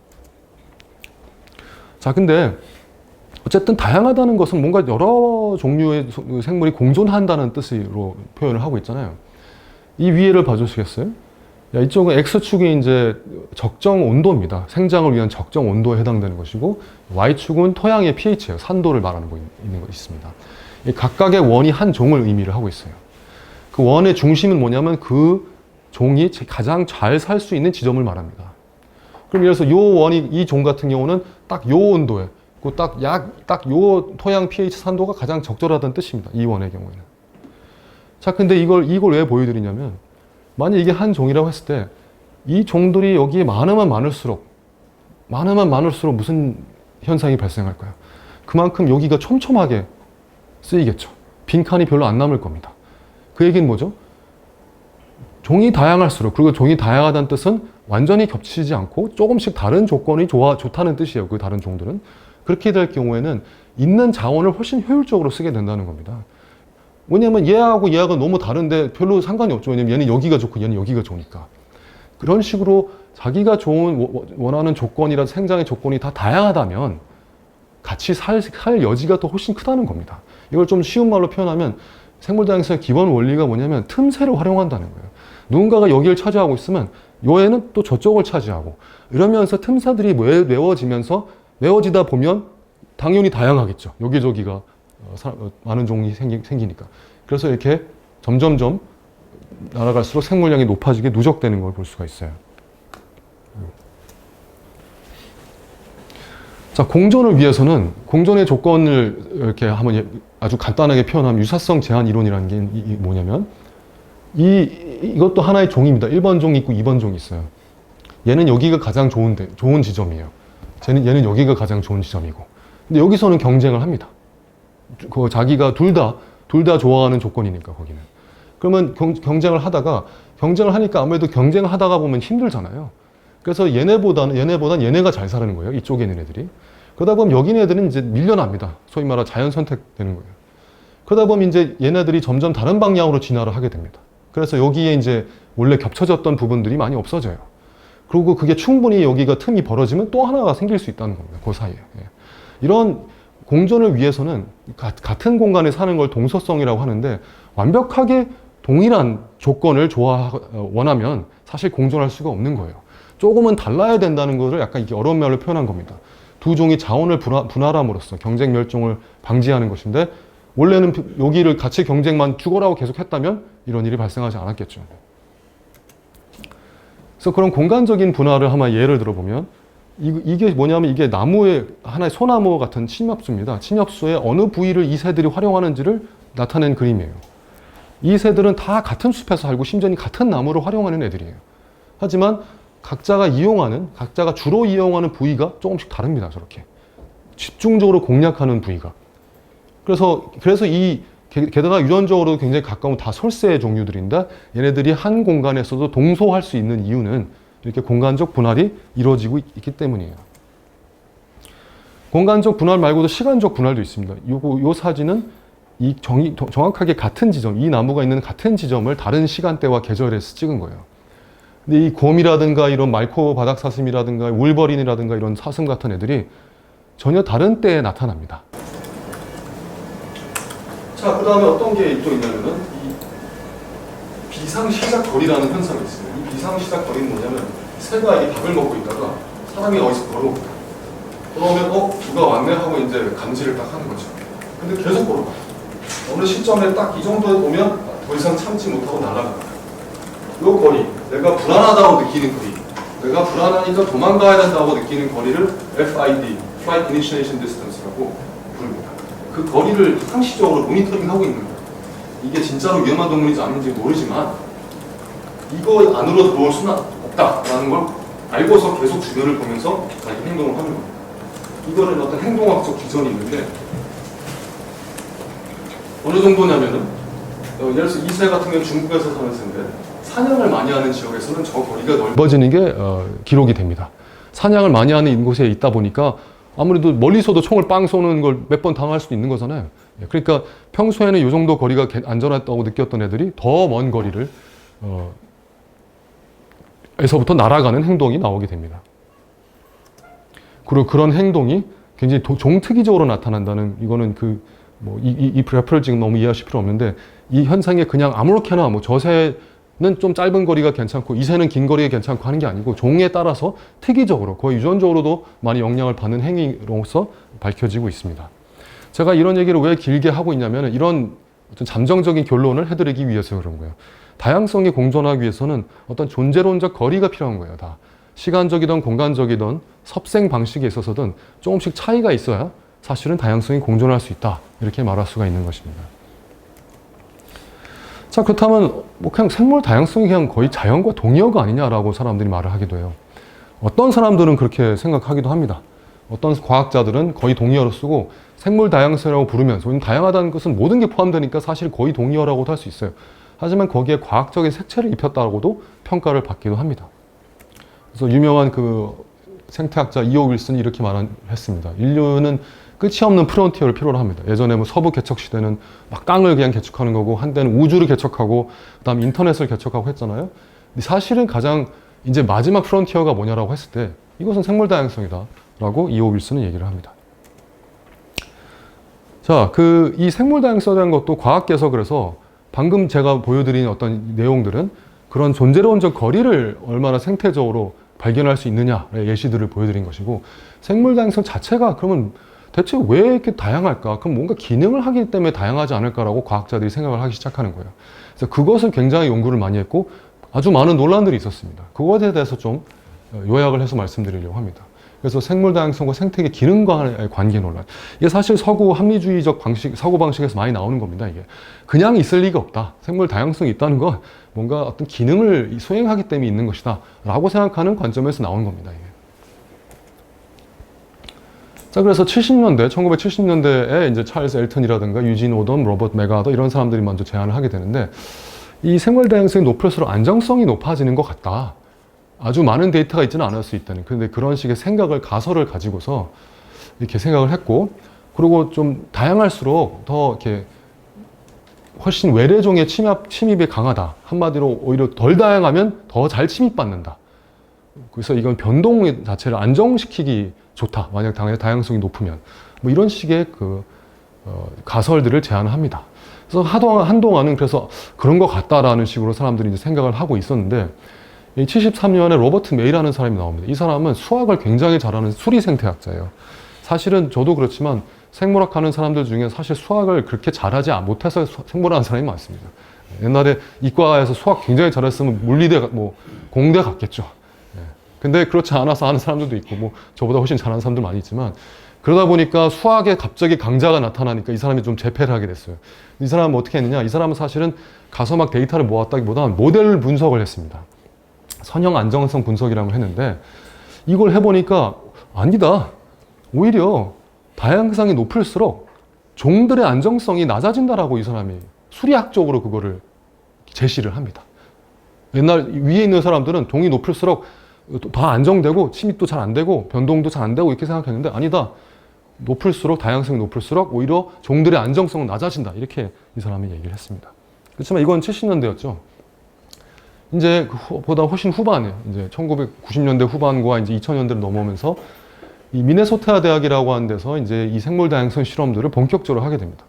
자, 근데 어쨌든 다양하다는 것은 뭔가 여러 종류의 생물이 공존한다는 뜻으로 표현을 하고 있잖아요. 이 위에를 봐주시겠어요? 이쪽은 X축이 이제 적정 온도입니다. 생장을 위한 적정 온도에 해당되는 것이고 Y축은 토양의 pH예요. 산도를 말하는 거 있는 거 있습니다. 각각의 원이 한 종을 의미를 하고 있어요. 그 원의 중심은 뭐냐면 그 종이 가장 잘 살 수 있는 지점을 말합니다. 그럼 예를 들어서 이 종 같은 경우는 딱 요 온도에 딱 요 토양 pH 산도가 가장 적절하다는 뜻입니다. 이 원의 경우에는. 자, 근데 이걸 왜 보여드리냐면, 만약 이게 한 종이라고 했을 때, 이 종들이 여기에 많으면 많을수록 무슨 현상이 발생할까요? 그만큼 여기가 촘촘하게 쓰이겠죠. 빈칸이 별로 안 남을 겁니다. 그 얘기는 뭐죠? 종이 다양할수록, 그리고 종이 다양하다는 뜻은 완전히 겹치지 않고 조금씩 다른 조건이 좋다는 뜻이에요. 그 다른 종들은. 그렇게 될 경우에는 있는 자원을 훨씬 효율적으로 쓰게 된다는 겁니다. 왜냐면 얘하고 너무 다른데 별로 상관이 없죠. 왜냐면 얘는 여기가 좋고 얘는 여기가 좋으니까. 그런 식으로 자기가 원하는 조건이라 생장의 조건이 다 다양하다면 같이 살 여지가 더 훨씬 크다는 겁니다. 이걸 좀 쉬운 말로 표현하면 생물다양성의 기본 원리가 뭐냐면 틈새를 활용한다는 거예요. 누군가가 여기를 차지하고 있으면 요 애는 또 저쪽을 차지하고, 이러면서 틈새들이 메워지다 보면 당연히 다양하겠죠. 여기저기가 많은 종이 생기니까. 그래서 이렇게 점점점 날아갈수록 생물량이 높아지게 누적되는 걸 볼 수가 있어요. 자, 공존을 위해서는 공존의 조건을 이렇게 한번 아주 간단하게 표현하면 유사성 제한 이론이라는 게 뭐냐면, 이것도 하나의 종입니다. 1번 종이 있고 2번 종이 있어요. 얘는 여기가 가장 좋은 지점이에요. 얘는 여기가 가장 좋은 지점이고. 근데 여기서는 경쟁을 합니다. 자기가 둘 다 좋아하는 조건이니까, 거기는. 그러면 경쟁을 하니까 아무래도 경쟁을 하다가 보면 힘들잖아요. 그래서 얘네보단 얘네가 잘 사는 거예요. 이쪽에 있는 애들이. 그러다 보면 여기 있는 애들은 이제 밀려납니다. 소위 말하 자연 선택되는 거예요. 그러다 보면 이제 얘네들이 점점 다른 방향으로 진화를 하게 됩니다. 그래서 여기에 이제 원래 겹쳐졌던 부분들이 많이 없어져요. 그리고 그게 충분히 여기가 틈이 벌어지면 또 하나가 생길 수 있다는 겁니다. 그 사이에. 이런 공존을 위해서는 같은 공간에 사는 걸 동서성이라고 하는데, 완벽하게 동일한 조건을 원하면 사실 공존할 수가 없는 거예요. 조금은 달라야 된다는 것을 약간 이렇게 어려운 말로 표현한 겁니다. 두 종이 자원을 분할함으로써 경쟁 멸종을 방지하는 것인데, 원래는 여기를 같이 경쟁만 죽어라고 계속 했다면 이런 일이 발생하지 않았겠죠. 그래서 그런 공간적인 분할을 한번 예를 들어보면, 이게 뭐냐면 이게 나무의 하나의 소나무 같은 침엽수입니다. 침엽수의 어느 부위를 이 새들이 활용하는지를 나타낸 그림이에요. 이 새들은 다 같은 숲에서 살고 심지어 같은 나무를 활용하는 애들이에요. 하지만 각자가 주로 이용하는 부위가 조금씩 다릅니다. 저렇게 집중적으로 공략하는 부위가. 그래서 게다가 유전적으로 굉장히 가까운 다 솔새 종류들인데, 얘네들이 한 공간에서도 동소할 수 있는 이유는 이렇게 공간적 분할이 이루어지고 있기 때문이에요. 공간적 분할 말고도 시간적 분할도 있습니다. 요 사진은 정확하게 같은 지점, 이 나무가 있는 같은 지점을 다른 시간대와 계절에서 찍은 거예요. 근데 이 곰이라든가 이런 말코 바닥사슴이라든가 울버린이라든가 이런 사슴 같은 애들이 전혀 다른 때에 나타납니다. 자, 그 다음에 어떤 게 또 있냐면은 이 비상시작거리라는 현상이 있습니다. 이 비상시작거리는 뭐냐면, 새가 이 밥을 먹고 있다가 사람이 어디서 걸어옵니다. 그러면 누가 왔네 하고 이제 감지를 딱 하는 거죠. 근데 계속 걸어가요. 어느 시점에 딱 이 정도에 오면 더 이상 참지 못하고 날아갑니다. 이 거리, 내가 불안하다고 느끼는 거리, 내가 불안하니까 도망가야 된다고 느끼는 거리를 FID, Flight Initiation Distance라고 부릅니다. 그 거리를 상시적으로 모니터링하고 있는 거예요. 이게 진짜로 위험한 동물인지 아닌지 모르지만 이거 안으로 들어올 수는 없다라는 걸 알고서 계속 주변을 보면서 자기 행동을 하는 겁니다. 이거는 어떤 행동학적 기전이 있는데, 어느 정도냐면은 예를 들어서 이 새 같은 경우는 중국에서 사는 새인데, 사냥을 많이 하는 지역에서는 저 거리가 넓어지는 게 기록이 됩니다. 사냥을 많이 하는 곳에 있다 보니까 아무래도 멀리서도 총을 빵 쏘는 걸 몇 번 당할 수도 있는 거잖아요. 그러니까 평소에는 이 정도 거리가 안전하다고 느꼈던 애들이 더 먼 거리를 에서부터 날아가는 행동이 나오게 됩니다. 그리고 그런 행동이 굉장히 종특이적으로 나타난다는, 이거는 이 그래프를 지금 너무 이해하실 필요 없는데, 이 현상에 그냥 아무렇게나 저 새는 좀 짧은 거리가 괜찮고 이 새는 긴 거리가 괜찮고 하는 게 아니고, 종에 따라서 특이적으로 거의 유전적으로도 많이 영향을 받는 행위로서 밝혀지고 있습니다. 제가 이런 얘기를 왜 길게 하고 있냐면, 이런 어떤 잠정적인 결론을 해드리기 위해서 그런 거예요. 다양성이 공존하기 위해서는 어떤 존재론적 거리가 필요한 거예요. 다 시간적이든 공간적이든 섭생 방식에 있어서든 조금씩 차이가 있어야 사실은 다양성이 공존할 수 있다, 이렇게 말할 수가 있는 것입니다. 자, 그렇다면 뭐 그냥 생물 다양성이 그냥 거의 자연과 동의어가 아니냐라고 사람들이 말을 하기도 해요. 어떤 사람들은 그렇게 생각하기도 합니다. 어떤 과학자들은 거의 동의어로 쓰고 생물 다양성이라고 부르면서 다양하다는 것은 모든 게 포함되니까 사실 거의 동의어라고도 할 수 있어요. 하지만 거기에 과학적인 색채를 입혔다고도 평가를 받기도 합니다. 그래서 유명한 그 생태학자 이오 윌슨이 이렇게 말했습니다. 인류는 끝이 없는 프론티어를 필요로 합니다. 예전에 뭐 서부 개척 시대는 막 땅을 그냥 개척하는 거고 한때는 우주를 개척하고 그다음 인터넷을 개척하고 했잖아요. 근데 사실은 가장 이제 마지막 프론티어가 뭐냐라고 했을 때 이것은 생물 다양성이다 라고 이오 윌슨은 얘기를 합니다. 자, 이 생물 다양성이라는 것도 과학계에서 그래서 방금 제가 보여드린 어떤 내용들은 그런 존재론적 거리를 얼마나 생태적으로 발견할 수 있느냐의 예시들을 보여드린 것이고, 생물 다양성 자체가 그러면 대체 왜 이렇게 다양할까? 그럼 뭔가 기능을 하기 때문에 다양하지 않을까라고 과학자들이 생각을 하기 시작하는 거예요. 그래서 그것을 굉장히 연구를 많이 했고 아주 많은 논란들이 있었습니다. 그것에 대해서 좀 요약을 해서 말씀드리려고 합니다. 그래서 생물 다양성과 생태계 기능과의 관계 논란. 이게 사실 서구 합리주의적 사고방식에서 많이 나오는 겁니다. 이게 그냥 있을 리가 없다. 생물 다양성이 있다는 건 뭔가 어떤 기능을 수행하기 때문에 있는 것이다 라고 생각하는 관점에서 나오는 겁니다. 이게. 자, 그래서 1970년대에 이제 찰스 엘튼이라든가 유진 오덤, 로버트 메가더 이런 사람들이 먼저 제안을 하게 되는데, 이 생물 다양성이 높을수록 안정성이 높아지는 것 같다. 아주 많은 데이터가 있지는 않을 수 있다는, 그런데 그런 식의 생각을, 가설을 가지고서 이렇게 생각을 했고, 그리고 좀 다양할수록 더 이렇게 훨씬 외래종의 침입이 강하다. 한마디로 오히려 덜 다양하면 더 잘 침입받는다. 그래서 이건 변동 자체를 안정시키기 좋다. 만약 다양성이 높으면. 뭐 이런 식의 가설들을 제안합니다. 그래서 한동안은 그래서 그런 것 같다라는 식으로 사람들이 이제 생각을 하고 있었는데, 73년에 로버트 메이라는 사람이 나옵니다. 이 사람은 수학을 굉장히 잘하는 수리생태학자예요. 사실은 저도 그렇지만 생물학 하는 사람들 중에 사실 수학을 그렇게 잘하지 못해서 생물하는 사람이 많습니다. 옛날에 이과에서 수학 굉장히 잘했으면 물리대, 공대 갔겠죠. 근데 그렇지 않아서 하는 사람들도 있고, 저보다 훨씬 잘하는 사람들 많이 있지만, 그러다 보니까 수학에 갑자기 강자가 나타나니까 이 사람이 좀 재패를 하게 됐어요. 이 사람은 어떻게 했느냐? 이 사람은 사실은 가서 막 데이터를 모았다기보다는 모델 분석을 했습니다. 선형 안정성 분석이라고 했는데, 이걸 해보니까 아니다. 오히려 다양성이 높을수록 종들의 안정성이 낮아진다라고 이 사람이 수리학적으로 그거를 제시를 합니다. 옛날 위에 있는 사람들은 종이 높을수록 더 안정되고 침입도 잘 안 되고 변동도 잘 안 되고 이렇게 생각했는데, 아니다. 높을수록, 다양성이 높을수록 오히려 종들의 안정성은 낮아진다. 이렇게 이 사람이 얘기를 했습니다. 그렇지만 이건 70년대였죠. 이제 보다 훨씬 후반이에요. 이제 1990년대 후반과 이제 2000년대를 넘어오면서 이 미네소타 대학이라고 하는 데서 이제 이 생물 다양성 실험들을 본격적으로 하게 됩니다.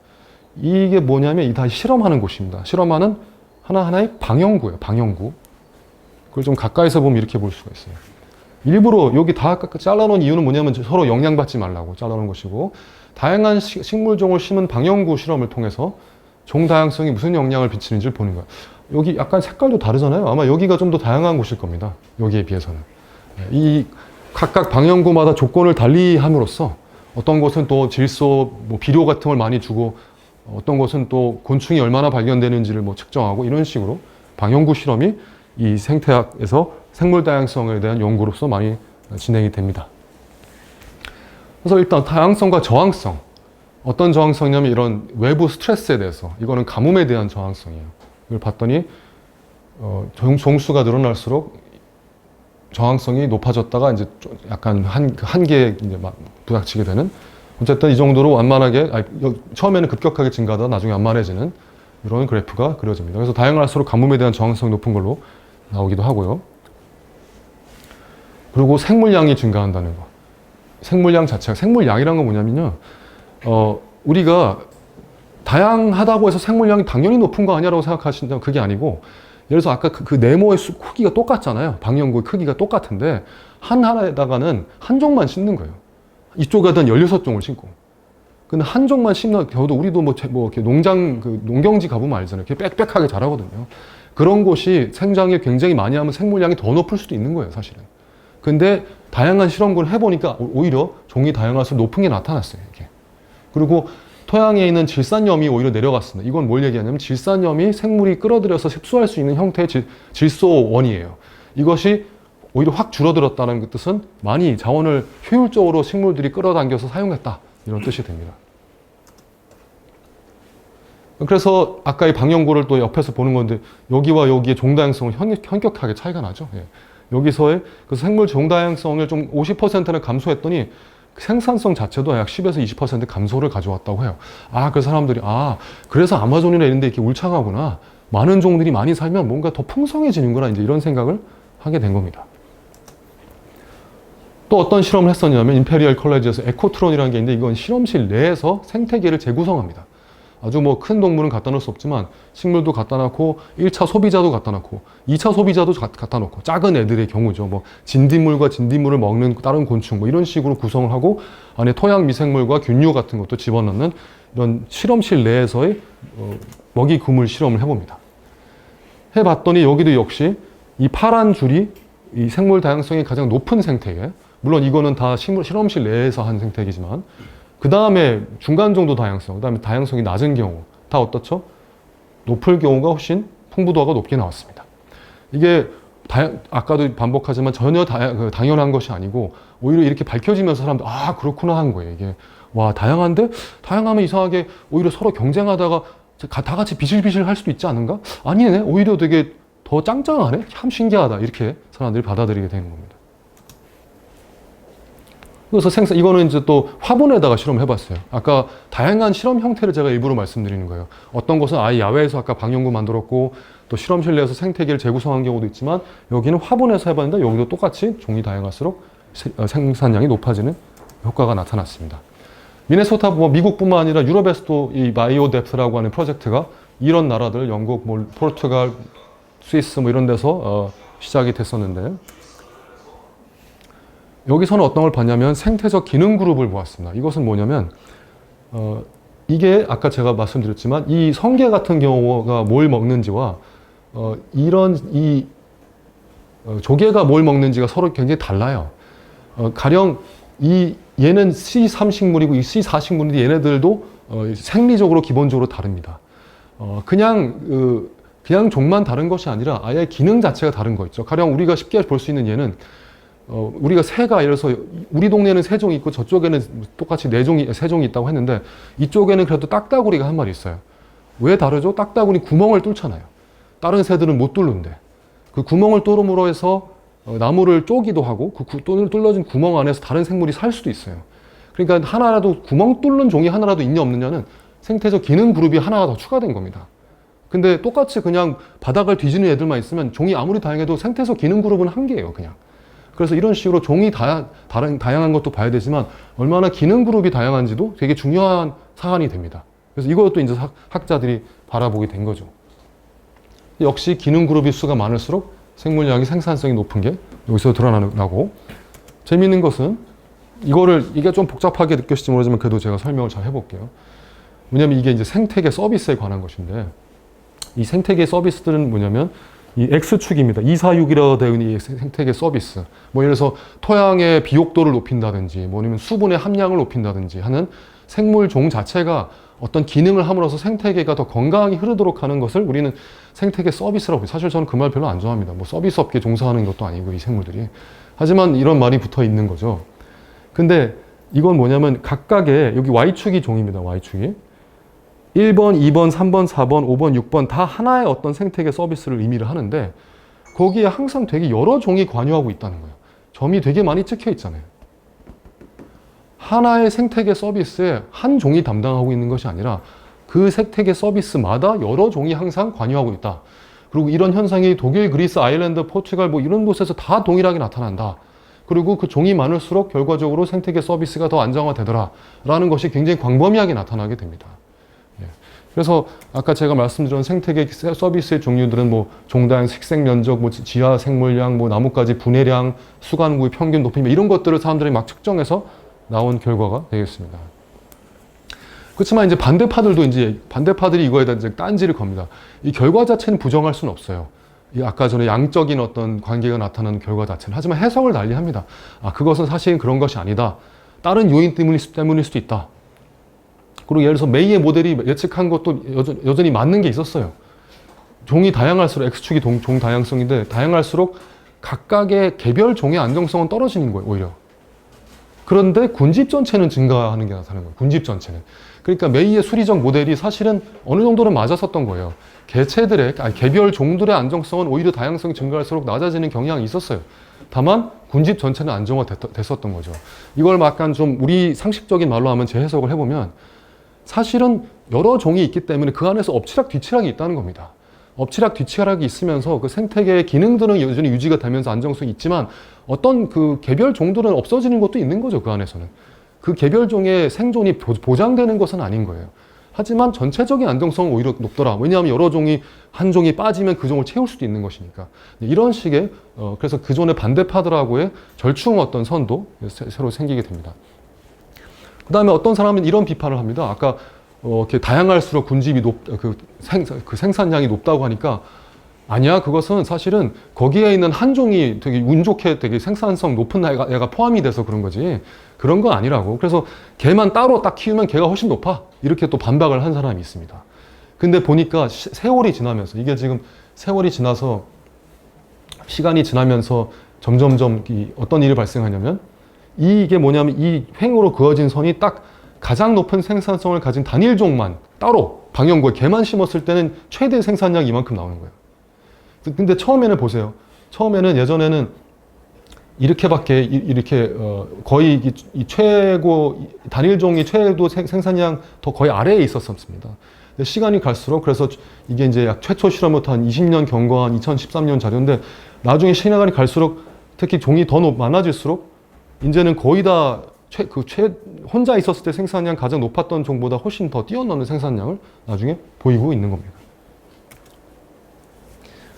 이게 뭐냐면 이 다 실험하는 곳입니다. 실험하는 하나하나의 방영구예요. 방영구. 그걸 좀 가까이서 보면 이렇게 볼 수가 있어요. 일부러 여기 다 잘라놓은 이유는 뭐냐면 서로 영향받지 말라고 잘라놓은 것이고, 다양한 식물종을 심은 방영구 실험을 통해서 종 다양성이 무슨 영향을 미치는지를 보는 거예요. 여기 약간 색깔도 다르잖아요. 아마 여기가 좀 더 다양한 곳일 겁니다. 여기에 비해서는. 이 각각 방영구마다 조건을 달리 함으로써 어떤 곳은 또 질소, 비료 같은 걸 많이 주고, 어떤 곳은 또 곤충이 얼마나 발견되는지를 측정하고, 이런 식으로 방영구 실험이 이 생태학에서 생물 다양성에 대한 연구로서 많이 진행이 됩니다. 그래서 일단 다양성과 저항성. 어떤 저항성이냐면 이런 외부 스트레스에 대해서, 이거는 가뭄에 대한 저항성이에요. 이걸 봤더니 종수가 늘어날수록 저항성이 높아졌다가 이제 약간 한계에 이제 막 부닥치게 되는, 어쨌든 이 정도로 완만하게, 처음에는 급격하게 증가하다 나중에 완만해지는 이런 그래프가 그려집니다. 그래서 다양할수록 가뭄에 대한 저항성이 높은 걸로 나오기도 하고요. 그리고 생물량이 증가한다는 거. 생물량 자체가, 생물량이란 건 뭐냐면요, 우리가 다양하다고 해서 생물량이 당연히 높은 거 아니야라고 생각하신다면 그게 아니고, 예를 들어서 아까 그 네모의 크기가 똑같잖아요. 방영구의 크기가 똑같은데 하나에다가는 한 종만 심는 거예요. 이쪽에다는 16종을 심고. 근데 한 종만 심는 경우도, 우리도 이렇게 농경지 가보면 알잖아요. 이렇게 빽빽하게 자라거든요. 그런 곳이 생장을 굉장히 많이 하면 생물량이 더 높을 수도 있는 거예요, 사실은. 근데 다양한 실험을 해보니까 오히려 종이 다양할수록 높은 게 나타났어요, 이게. 그리고 토양에 있는 질산염이 오히려 내려갔습니다. 이건 뭘 얘기하냐면 질산염이 생물이 끌어들여서 흡수할 수 있는 형태의 질소원이에요. 이것이 오히려 확 줄어들었다는 그 뜻은 많이 자원을 효율적으로 식물들이 끌어당겨서 사용했다. 이런 뜻이 됩니다. 그래서 아까 이 방연고를 또 옆에서 보는 건데 여기와 여기의 종다양성은 현격하게 차이가 나죠. 예. 여기서의 그 생물 종다양성을 좀 50%는 감소했더니 생산성 자체도 약 10에서 20% 감소를 가져왔다고 해요. 그 사람들이 그래서 아마존이나 이런 데 이렇게 울창하구나. 많은 종들이 많이 살면 뭔가 더 풍성해지는구나. 이제 이런 생각을 하게 된 겁니다. 또 어떤 실험을 했었냐면 임페리얼 컬리지에서 에코트론이라는 게 있는데 이건 실험실 내에서 생태계를 재구성합니다. 아주 뭐 큰 동물은 갖다 놓을 수 없지만 식물도 갖다 놓고 1차 소비자도 갖다 놓고 2차 소비자도 갖다 놓고 작은 애들의 경우죠. 뭐 진딧물과 진딧물을 먹는 다른 곤충 뭐 이런 식으로 구성을 하고 안에 토양 미생물과 균류 같은 것도 집어넣는 이런 실험실 내에서의 먹이 그물 실험을 해봅니다. 해봤더니 여기도 역시 이 파란 줄이 이 생물 다양성이 가장 높은 생태계, 물론 이거는 다 실험실 내에서 한 생태계지만 그 다음에 중간 정도 다양성, 그 다음에 다양성이 낮은 경우 다 어떻죠? 높을 경우가 훨씬 풍부도가 높게 나왔습니다. 이게 아까도 반복하지만 전혀 당연한 것이 아니고 오히려 이렇게 밝혀지면서 사람들 그렇구나 한 거예요. 이게 와 다양한데 다양하면 이상하게 오히려 서로 경쟁하다가 다 같이 비실비실 할 수도 있지 않은가? 아니네. 오히려 되게 더 짱짱하네. 참 신기하다. 이렇게 사람들이 받아들이게 되는 겁니다. 그래서 이거는 이제 또 화분에다가 실험을 해봤어요. 아까 다양한 실험 형태를 제가 일부러 말씀드리는 거예요. 어떤 것은 아예 야외에서 아까 방연구 만들었고 또 실험실 내에서 생태계를 재구성한 경우도 있지만 여기는 화분에서 해봤는데 여기도 똑같이 종이 다양할수록 생산량이 높아지는 효과가 나타났습니다. 미네소타 미국뿐만 아니라 유럽에서도 이 바이오뎁스라고 하는 프로젝트가 이런 나라들 영국, 포르투갈, 스위스 이런 데서 시작이 됐었는데 여기서는 어떤 걸 봤냐면 생태적 기능 그룹을 보았습니다. 이것은 뭐냐면 이게 아까 제가 말씀드렸지만 이 성게 같은 경우가 뭘 먹는지와 조개가 뭘 먹는지가 서로 굉장히 달라요. 가령 얘는 C3식물이고 이 C4식물인데 얘네들도 생리적으로 기본적으로 다릅니다. 그냥 종만 다른 것이 아니라 아예 기능 자체가 다른 거 있죠. 가령 우리가 쉽게 볼 수 있는 얘는 우리가 새가 예를 들어서 우리 동네는 세 종이 있고 저쪽에는 똑같이 세 종이 있다고 했는데 이쪽에는 그래도 딱따구리가 한 마리 있어요. 왜 다르죠? 딱따구리 구멍을 뚫잖아요. 다른 새들은 못 뚫는데 그 구멍을 뚫음으로 해서 나무를 쪼기도 하고 그 뚫어진 구멍 안에서 다른 생물이 살 수도 있어요. 그러니까 하나라도 구멍 뚫는 종이 하나라도 있냐 없느냐는 생태적 기능 그룹이 하나가 더 추가된 겁니다. 근데 똑같이 그냥 바닥을 뒤지는 애들만 있으면 종이 아무리 다양해도 생태적 기능 그룹은 한 개예요, 그냥. 그래서 이런 식으로 종이 다양한 것도 봐야 되지만 얼마나 기능 그룹이 다양한지도 되게 중요한 사안이 됩니다. 그래서 이것도 이제 학자들이 바라보게 된 거죠. 역시 기능 그룹의 수가 많을수록 생물량이 생산성이 높은 게 여기서 드러나고 재미있는 것은 이게 좀 복잡하게 느껴질지 모르지만 그래도 제가 설명을 잘 해볼게요. 왜냐면 이게 이제 생태계 서비스에 관한 것인데 이 생태계 서비스들은 뭐냐면 이 X축입니다. 246이라고 되어 있는 이 생태계 서비스. 예를 들어서 토양의 비옥도를 높인다든지, 아니면 수분의 함량을 높인다든지 하는 생물종 자체가 어떤 기능을 함으로써 생태계가 더 건강하게 흐르도록 하는 것을 우리는 생태계 서비스라고 해요. 사실 저는 그 말 별로 안 좋아합니다. 서비스 업계에 종사하는 것도 아니고, 이 생물들이. 하지만 이런 말이 붙어 있는 거죠. 근데 이건 뭐냐면 각각의, 여기 Y축이 종입니다. Y축이. 1번, 2번, 3번, 4번, 5번, 6번 다 하나의 어떤 생태계 서비스를 의미를 하는데 거기에 항상 되게 여러 종이 관여하고 있다는 거예요. 점이 되게 많이 찍혀 있잖아요. 하나의 생태계 서비스에 한 종이 담당하고 있는 것이 아니라 그 생태계 서비스마다 여러 종이 항상 관여하고 있다. 그리고 이런 현상이 독일, 그리스, 아일랜드, 포르투갈 이런 곳에서 다 동일하게 나타난다. 그리고 그 종이 많을수록 결과적으로 생태계 서비스가 더 안정화되더라. 라는 것이 굉장히 광범위하게 나타나게 됩니다. 그래서 아까 제가 말씀드린 생태계 서비스의 종류들은 종다양 식생 면적, 지하 생물량, 나뭇가지 분해량, 수간구의 평균 높이 이런 것들을 사람들이 막 측정해서 나온 결과가 되겠습니다. 그렇지만 이제 반대파들이 이거에 대한 이제 딴지를 겁니다. 이 결과 자체는 부정할 수는 없어요. 아까 전에 양적인 어떤 관계가 나타나는 결과 자체는. 하지만 해석을 달리합니다. 그것은 사실 그런 것이 아니다. 다른 요인 때문일 수도 있다. 그리고 예를 들어서 메이의 모델이 예측한 것도 여전히 맞는 게 있었어요. 종이 다양할수록, X축이 종 다양성인데 다양할수록 각각의 개별 종의 안정성은 떨어지는 거예요, 오히려. 그런데 군집 전체는 증가하는 게 나타나는 거예요, 군집 전체는. 그러니까 메이의 수리적 모델이 사실은 어느 정도는 맞았었던 거예요. 개별 종들의 안정성은 오히려 다양성이 증가할수록 낮아지는 경향이 있었어요. 다만 군집 전체는 안정화됐었던 거죠. 이걸 약간 좀 우리 상식적인 말로 하면 재해석을 해보면 사실은 여러 종이 있기 때문에 그 안에서 엎치락뒤치락이 있다는 겁니다. 엎치락뒤치락이 있으면서 그 생태계의 기능들은 여전히 유지가 되면서 안정성이 있지만 어떤 그 개별 종들은 없어지는 것도 있는 거죠, 그 안에서는. 그 개별 종의 생존이 보장되는 것은 아닌 거예요. 하지만 전체적인 안정성은 오히려 높더라. 왜냐하면 여러 종이, 한 종이 빠지면 그 종을 채울 수도 있는 것이니까. 이런 식의, 그래서 그 종의 반대파들하고의 절충 어떤 선도 새로 생기게 됩니다. 그 다음에 어떤 사람은 이런 비판을 합니다. 아까 이렇게 다양할수록 군집이 그 생산량이 높다고 하니까 아니야, 그것은 사실은 거기에 있는 한 종이 되게 운 좋게 되게 생산성 높은 애가 포함이 돼서 그런 거지. 그런 건 아니라고. 그래서 걔만 따로 딱 키우면 걔가 훨씬 높아. 이렇게 또 반박을 한 사람이 있습니다. 근데 보니까 세월이 지나면서, 이게 지금 세월이 지나서, 시간이 지나면서 점점점 어떤 일이 발생하냐면, 이게 뭐냐면 이 횡으로 그어진 선이 딱 가장 높은 생산성을 가진 단일 종만 따로 방형구에 걔만 심었을 때는 최대 생산량이 이만큼 나오는 거예요. 근데 처음에는 보세요. 처음에는 예전에는 이렇게 거의 이 최고 단일 종이 최고 생산량 더 거의 아래에 있었습니다. 근데 시간이 갈수록, 그래서 이게 이제 약 최초 실험부터 한 20년 경과한 2013년 자료인데, 나중에 시간이 갈수록 특히 종이 더 많아질수록 이제는 거의 다 혼자 있었을 때 생산량 가장 높았던 종보다 훨씬 더 뛰어넘는 생산량을 나중에 보이고 있는 겁니다.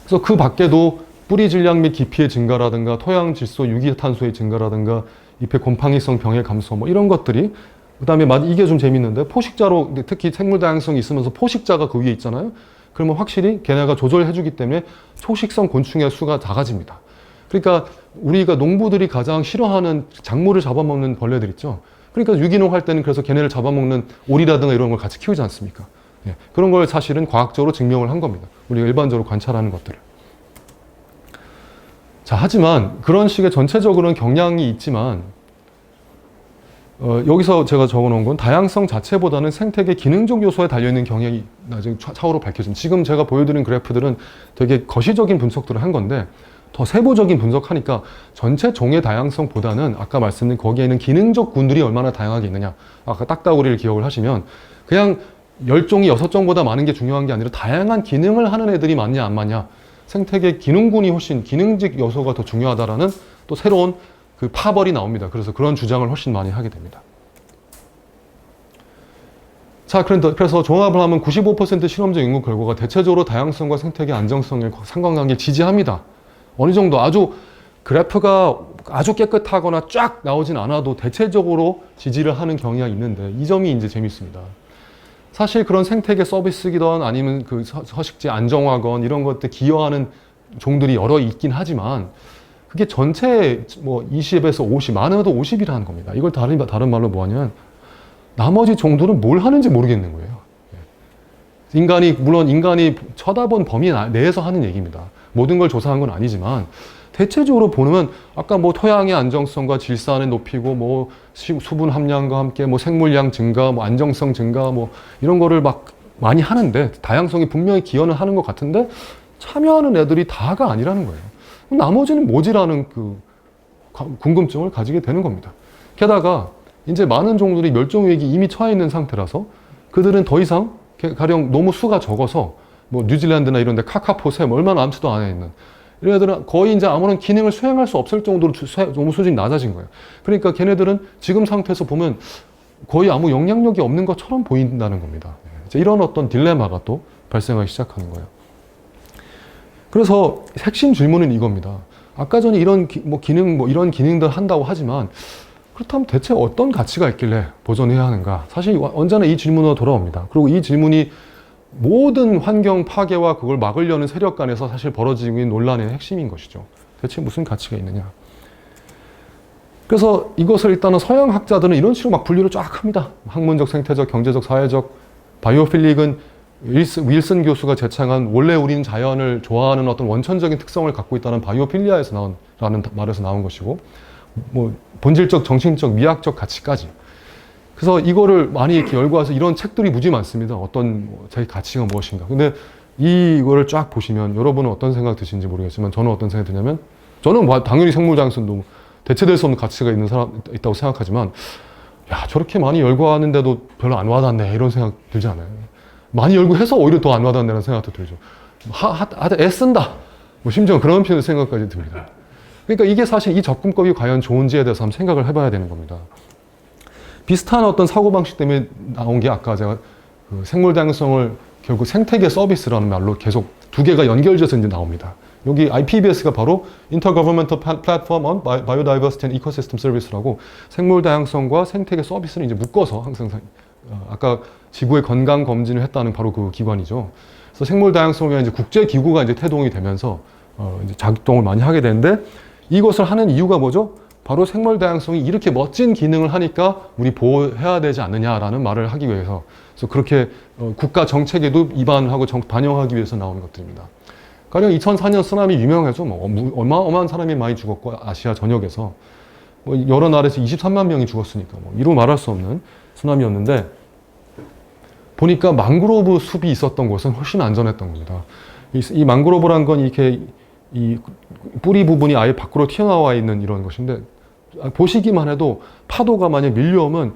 그래서 그 밖에도 뿌리 질량 및 깊이의 증가라든가 토양 질소, 유기탄소의 증가라든가 잎의 곰팡이성 병의 감소, 뭐 이런 것들이, 그 다음에 이게 좀 재밌는데, 포식자로, 특히 생물 다양성이 있으면서 포식자가 그 위에 있잖아요. 그러면 확실히 걔네가 조절해주기 때문에 초식성 곤충의 수가 작아집니다. 그러니까 우리가 농부들이 가장 싫어하는 작물을 잡아먹는 벌레들 있죠. 그러니까 유기농 할 때는 그래서 걔네를 잡아먹는 오리라든가 이런 걸 같이 키우지 않습니까? 예, 그런 걸 사실은 과학적으로 증명을 한 겁니다. 우리가 일반적으로 관찰하는 것들을. 자, 하지만 그런 식의 전체적으로는 경향이 있지만, 여기서 제가 적어놓은 건 다양성 자체보다는 생태계 기능적 요소에 달려있는 경향이 나중에 차후로 밝혀진, 지금 제가 보여드린 그래프들은 되게 거시적인 분석들을 한 건데, 더 세부적인 분석하니까 전체 종의 다양성보다는 아까 말씀드린 거기에 있는 기능적 군들이 얼마나 다양하게 있느냐, 아까 딱따구리를 기억을 하시면 그냥 10종이 6종보다 많은 게 중요한 게 아니라 다양한 기능을 하는 애들이 많냐 안 많냐, 생태계 기능군이 훨씬 기능적 요소가 더 중요하다라는 또 새로운 그 파벌이 나옵니다. 그래서 그런 주장을 훨씬 많이 하게 됩니다. 자, 그래서 종합을 하면 95% 실험적 연구 결과가 대체적으로 다양성과 생태계 안정성의 상관관계를 지지합니다. 어느 정도 아주 그래프가 아주 깨끗하거나 쫙 나오진 않아도 대체적으로 지지를 하는 경향이 있는데, 이 점이 이제 재밌습니다. 사실 그런 생태계 서비스이든 아니면 그 서식지 안정화건 이런 것들 기여하는 종들이 여러 있긴 하지만, 그게 전체 뭐 20에서 50, 많아도 50이라는 겁니다. 이걸 다른 말로 뭐하냐면, 나머지 종들은 뭘 하는지 모르겠는 거예요. 물론 인간이 쳐다본 범위 내에서 하는 얘기입니다. 모든 걸 조사한 건 아니지만, 대체적으로 보면 아까 뭐 토양의 안정성과 질산을 높이고 뭐 수분 함량과 함께 뭐 생물량 증가, 뭐 안정성 증가, 뭐 이런 거를 막 많이 하는데, 다양성이 분명히 기여는 하는 것 같은데 참여하는 애들이 다가 아니라는 거예요. 나머지는 뭐지라는 그 궁금증을 가지게 되는 겁니다. 게다가 이제 많은 종들이 멸종 위기에 이미 처해 있는 상태라서 그들은 더 이상 가령 너무 수가 적어서 뭐 뉴질랜드나 이런 데 카카포, 샘 얼마나 암수도 안 해 있는 이런 애들은 거의 이제 아무런 기능을 수행할 수 없을 정도로 너무 수준이 낮아진 거예요. 그러니까 걔네들은 지금 상태에서 보면 거의 아무 영향력이 없는 것처럼 보인다는 겁니다. 이제 이런 어떤 딜레마가 또 발생하기 시작하는 거예요. 그래서 핵심 질문은 이겁니다. 아까 전에 이런 이런 기능들 한다고 하지만, 그렇다면 대체 어떤 가치가 있길래 보존해야 하는가? 사실 언제나 이 질문으로 돌아옵니다. 그리고 이 질문이 모든 환경 파괴와 그걸 막으려는 세력 간에서 사실 벌어지고 있는 논란의 핵심인 것이죠. 대체 무슨 가치가 있느냐? 그래서 이것을 일단은 서양 학자들은 이런 식으로 막 분류를 쫙 합니다. 학문적, 생태적, 경제적, 사회적. 바이오필릭은 윌슨 교수가 제창한 원래 우리는 자연을 좋아하는 어떤 원천적인 특성을 갖고 있다는 바이오필리아에서 나온 말에서 나온 것이고, 뭐 본질적, 정신적, 미학적 가치까지. 그래서 이거를 많이 이렇게 열거해서 이런 책들이 무지 많습니다. 어떤 자기 가치가 무엇인가. 근데 이거를 쫙 보시면 여러분은 어떤 생각 드시는지 모르겠지만 저는 어떤 생각이 드냐면, 저는 당연히 생물 다양성도 대체될 수 없는 가치가 있다고 생각하지만, 야, 저렇게 많이 열거하는데도 별로 안 와닿네 이런 생각 들지 않아요? 많이 열거해서 오히려 더 안 와닿는다는 생각도 들죠. 애쓴다. 뭐 심지어 그런 생각까지 듭니다. 그러니까 이게 사실 이 접근법이 과연 좋은지에 대해서 한번 생각을 해봐야 되는 겁니다. 비슷한 어떤 사고방식 때문에 나온 게 아까 제가 그 생물 다양성을 결국 생태계 서비스라는 말로 계속 두 개가 연결돼서 이제 나옵니다. 여기 IPBS가 바로 Intergovernmental Platform on Biodiversity and Ecosystem Service라고 생물 다양성과 생태계 서비스를 이제 묶어서 항상 아까 지구의 건강 검진을 했다는 바로 그 기관이죠. 그래서 생물 다양성을 위한 이제 국제 기구가 이제 태동이 되면서 이제 작동을 많이 하게 되는데, 이것을 하는 이유가 뭐죠? 바로 생물 다양성이 이렇게 멋진 기능을 하니까 우리 보호해야 되지 않느냐라는 말을 하기 위해서, 그래서 그렇게 국가 정책에도 입안하고 반영하기 위해서 나오는 것들입니다. 가령 2004년 쓰나미 유명하죠. 뭐 어마어마한 사람이 많이 죽었고, 아시아 전역에서 뭐 여러 나라에서 23만 명이 죽었으니까 뭐 이루 말할 수 없는 쓰나미였는데, 보니까 망그로브 숲이 있었던 곳은 훨씬 안전했던 겁니다. 이 망그로브란 건 이렇게 이 뿌리 부분이 아예 밖으로 튀어나와 있는 이런 것인데, 보시기만 해도 파도가 만약 밀려오면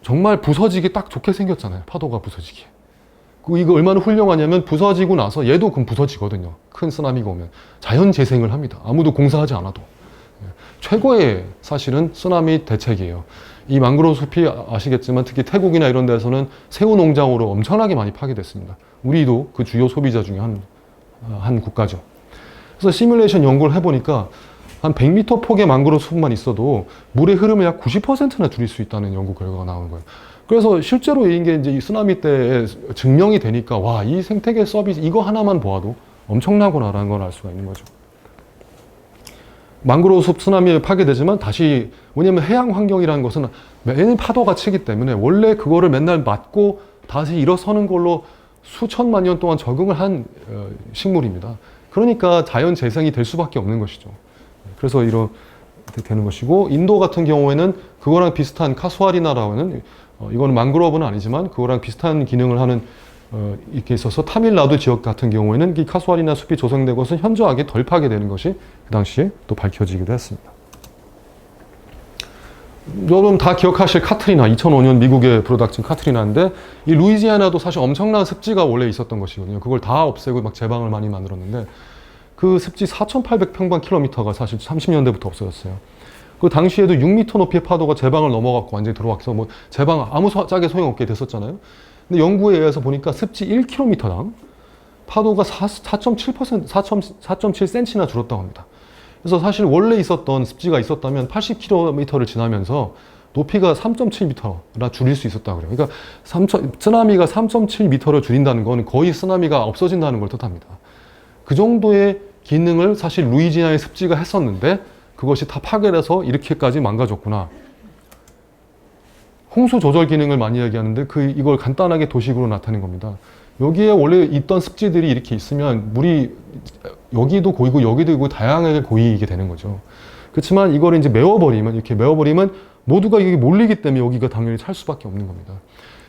정말 부서지기 딱 좋게 생겼잖아요. 파도가 부서지기. 이거 얼마나 훌륭하냐면 부서지고 나서 얘도 그럼 부서지거든요. 큰 쓰나미가 오면. 자연 재생을 합니다. 아무도 공사하지 않아도. 최고의 사실은 쓰나미 대책이에요. 이 망그로브 숲이 아시겠지만 특히 태국이나 이런 데서는 새우 농장으로 엄청나게 많이 파괴됐습니다. 우리도 그 주요 소비자 중에 한 국가죠. 그래서 시뮬레이션 연구를 해보니까 한 100m 폭의 망그로브 숲만 있어도 물의 흐름을 약 90%나 줄일 수 있다는 연구 결과가 나오는 거예요. 그래서 실제로 이게 이제 이 쓰나미 때 증명이 되니까, 와, 이 생태계 서비스 이거 하나만 보아도 엄청나구나라는 걸 알 수가 있는 거죠. 망그로브 숲 쓰나미에 파괴되지만 다시, 왜냐면 해양 환경이라는 것은 매일 파도가 치기 때문에 원래 그거를 맨날 맞고 다시 일어서는 걸로 수천만 년 동안 적응을 한 식물입니다. 그러니까 자연 재생이 될 수밖에 없는 것이죠. 그래서 이렇게 되는 것이고, 인도 같은 경우에는 그거랑 비슷한 카수아리나라는, 이거는 망그로브는 아니지만 그거랑 비슷한 기능을 하는 이렇게 있어서 타밀나두 지역 같은 경우에는 이 카수아리나 숲이 조성된 것은 현저하게 덜 파괴되는 것이 그 당시에 또 밝혀지기도 했습니다. 여러분 다 기억하실 카트리나, 2005년 미국의 불어닥친 카트리나인데, 이 루이지애나도 사실 엄청난 습지가 원래 있었던 것이거든요. 그걸 다 없애고 막 제방을 많이 만들었는데, 그 습지 4,800평방킬로미터가 사실 30년대부터 없어졌어요. 그 당시에도 6m 높이의 파도가 제방을 넘어갔고 완전히 들어와서 뭐 제방 아무 짝에 소용없게 됐었잖아요. 근데 연구에 의해서 보니까 습지 1km당 파도가 4.7cm나 줄었다고 합니다. 그래서 사실 원래 있었던 습지가 있었다면 80km를 지나면서 높이가 3.7m나 줄일 수 있었다고 그래요. 그러니까 쓰나미가 3.7m를 줄인다는 건 거의 쓰나미가 없어진다는 걸 뜻합니다. 그 정도의 기능을 사실 루이지애나의 습지가 했었는데 그것이 다 파괴돼서 이렇게까지 망가졌구나. 홍수 조절 기능을 많이 얘기하는데 이걸 간단하게 도식으로 나타낸 겁니다. 여기에 원래 있던 습지들이 이렇게 있으면 물이 여기도 고이고 여기도 고이고 다양하게 고이게 되는 거죠. 그렇지만 이걸 이제 이렇게 메워버리면 모두가 여기 몰리기 때문에 여기가 당연히 찰 수밖에 없는 겁니다.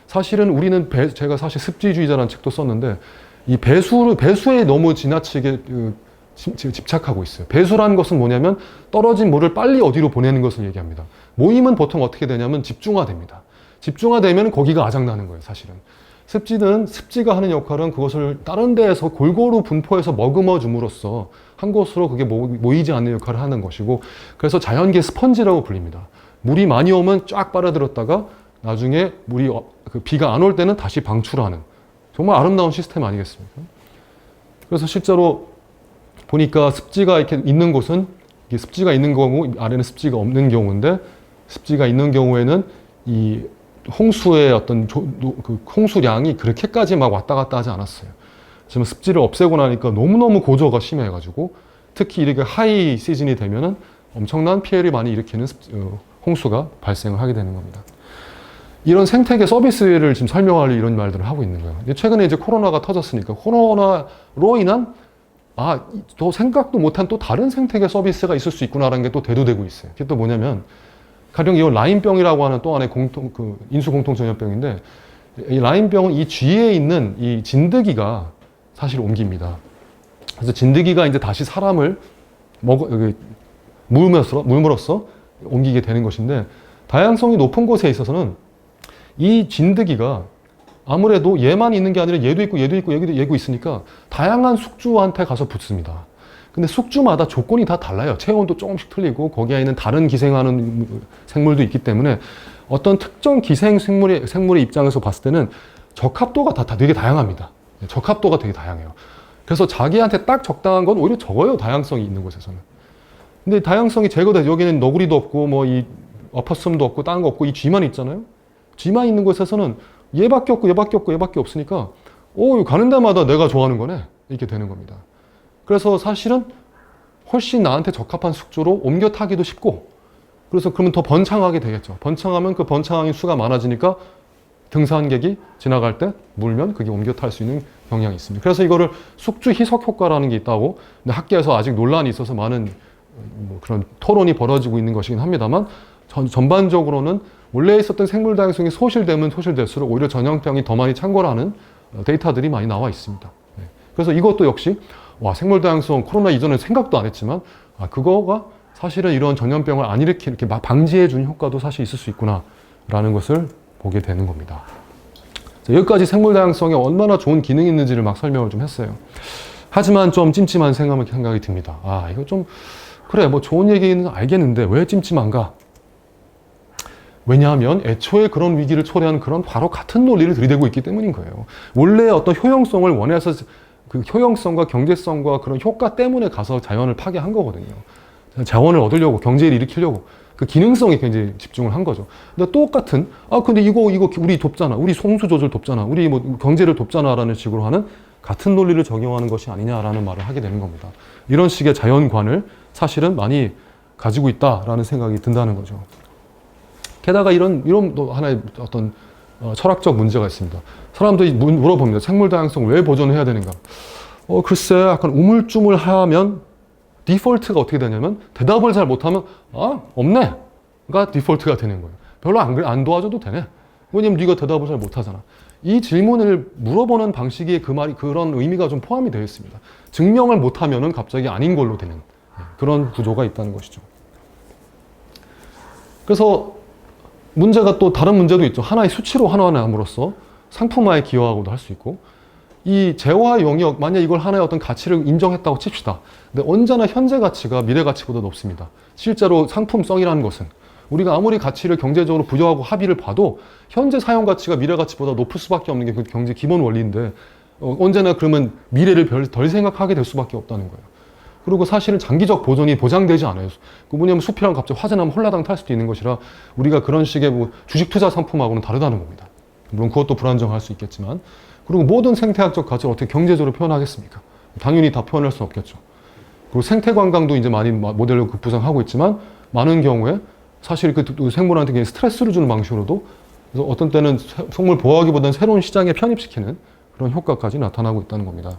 사실은 우리는 제가 사실 습지주의자라는 책도 썼는데, 이 배수에 너무 지나치게 집착하고 있어요. 배수라는 것은 뭐냐면 떨어진 물을 빨리 어디로 보내는 것을 얘기합니다. 모임은 보통 어떻게 되냐면 집중화됩니다. 집중화되면 거기가 아작나는 거예요, 사실은. 습지가 하는 역할은 그것을 다른 데에서 골고루 분포해서 머금어 줌으로써 한 곳으로 그게 모이지 않는 역할을 하는 것이고, 그래서 자연계 스펀지라고 불립니다. 물이 많이 오면 쫙 빨아들였다가 나중에 비가 안 올 때는 다시 방출하는, 정말 아름다운 시스템 아니겠습니까? 그래서 실제로 보니까 습지가 이렇게 있는 곳은 이게 습지가 있는 경우, 아래는 습지가 없는 경우인데, 습지가 있는 경우에는 이 홍수의 어떤 홍수량이 그렇게까지 막 왔다 갔다 하지 않았어요. 지금 습지를 없애고 나니까 너무너무 고저가 심해가지고, 특히 이렇게 하이 시즌이 되면은 엄청난 피해를 많이 일으키는 홍수가 발생을 하게 되는 겁니다. 이런 생태계 서비스를 지금 설명하려 이런 말들을 하고 있는 거예요. 최근에 이제 코로나가 터졌으니까 코로나로 인한 또 생각도 못한 또 다른 생태계 서비스가 있을 수 있구나라는 게 또 대두되고 있어요. 그게 또 뭐냐면 가령 이건 라임병이라고 하는 또 하나의 인수 공통 전염병인데 이 라임병은 이 쥐에 있는 이 진드기가 사실 옮깁니다. 그래서 진드기가 이제 다시 사람을 물므로써 옮기게 되는 것인데 다양성이 높은 곳에 있어서는 이 진드기가 아무래도 얘만 있는 게 아니라 얘도 있고 얘도 있고 얘도 있으니까 다양한 숙주한테 가서 붙습니다. 근데 숙주마다 조건이 다 달라요. 체온도 조금씩 틀리고 거기에 있는 다른 기생하는 생물도 있기 때문에 어떤 특정 기생 생물의 입장에서 봤을 때는 적합도가 다 되게 다양합니다. 적합도가 되게 다양해요. 그래서 자기한테 딱 적당한 건 오히려 적어요. 다양성이 있는 곳에서는. 근데 다양성이 제거돼서 여기는 너구리도 없고 뭐 이 어퍼섬도 없고 다른 거 없고 이 쥐만 있잖아요. 쥐만 있는 곳에서는 얘밖에 없고 얘밖에 없고 얘밖에 없으니까 가는 데마다 내가 좋아하는 거네. 이렇게 되는 겁니다. 그래서 사실은 훨씬 나한테 적합한 숙주로 옮겨 타기도 쉽고 그래서 그러면 더 번창하게 되겠죠. 번창하면 그 번창의 수가 많아지니까 등산객이 지나갈 때 물면 그게 옮겨 탈 수 있는 경향이 있습니다. 그래서 이거를 숙주 희석 효과라는 게 있다고 근데 학계에서 아직 논란이 있어서 많은 그런 토론이 벌어지고 있는 것이긴 합니다만 전반적으로는 원래 있었던 생물 다양성이 소실되면 소실될수록 오히려 전염병이 더 많이 창궐하는 데이터들이 많이 나와 있습니다. 그래서 이것도 역시 생물 다양성 코로나 이전에 생각도 안 했지만 그거가 사실은 이런 전염병을 안 일으키게 이렇게 방지해 주는 효과도 사실 있을 수 있구나라는 것을 보게 되는 겁니다. 여기까지 생물 다양성이 얼마나 좋은 기능이 있는지를 막 설명을 좀 했어요. 하지만 좀 찜찜한 생각이 듭니다. 이거 좀 그래 뭐 좋은 얘기는 알겠는데 왜 찜찜한가? 왜냐하면 애초에 그런 위기를 초래한 그런 바로 같은 논리를 들이대고 있기 때문인 거예요. 원래 어떤 효용성을 원해서 그 효용성과 경제성과 그런 효과 때문에 가서 자연을 파괴한 거거든요. 자원을 얻으려고 경제를 일으키려고 그 기능성에 굉장히 집중을 한 거죠. 근데 똑같은 근데 이거 우리 돕잖아. 우리 홍수 조절 돕잖아. 우리 뭐 경제를 돕잖아라는 식으로 하는 같은 논리를 적용하는 것이 아니냐라는 말을 하게 되는 겁니다. 이런 식의 자연관을 사실은 많이 가지고 있다라는 생각이 든다는 거죠. 게다가 이런 또 하나의 어떤 철학적 문제가 있습니다. 사람들이 물어봅니다. 생물 다양성 왜 보존해야 되는가? 글쎄 약간 우물쭈물하면 디폴트가 어떻게 되냐면 대답을 잘 못하면 없네가 디폴트가 되는 거예요. 별로 안 도와줘도 되네. 왜냐면 네가 대답을 잘 못하잖아. 이 질문을 물어보는 방식이 그런 의미가 좀 포함이 되어 있습니다. 증명을 못하면은 갑자기 아닌 걸로 되는 그런 구조가 있다는 것이죠. 그래서 문제가 또 다른 문제도 있죠. 하나의 수치로 환원함으로써 상품화에 기여하고도 할 수 있고 이 재화 영역 만약 이걸 하나의 어떤 가치를 인정했다고 칩시다. 근데 언제나 현재 가치가 미래 가치보다 높습니다. 실제로 상품성이라는 것은 우리가 아무리 가치를 경제적으로 부여하고 합의를 봐도 현재 사용 가치가 미래 가치보다 높을 수밖에 없는 게 그 경제 기본 원리인데 언제나 그러면 미래를 덜 생각하게 될 수밖에 없다는 거예요. 그리고 사실은 장기적 보존이 보장되지 않아요. 그 뭐냐면 숲이랑 갑자기 화재 나면 홀라당 탈 수도 있는 것이라 우리가 그런 식의 뭐 주식 투자 상품하고는 다르다는 겁니다. 물론 그것도 불안정할 수 있겠지만 그리고 모든 생태학적 가치를 어떻게 경제적으로 표현하겠습니까? 당연히 다 표현할 수는 없겠죠. 그리고 생태 관광도 이제 많이 모델로 급부상하고 있지만 많은 경우에 사실 그 생물한테 스트레스를 주는 방식으로도 그래서 어떤 때는 생물 보호하기보다는 새로운 시장에 편입시키는 그런 효과까지 나타나고 있다는 겁니다.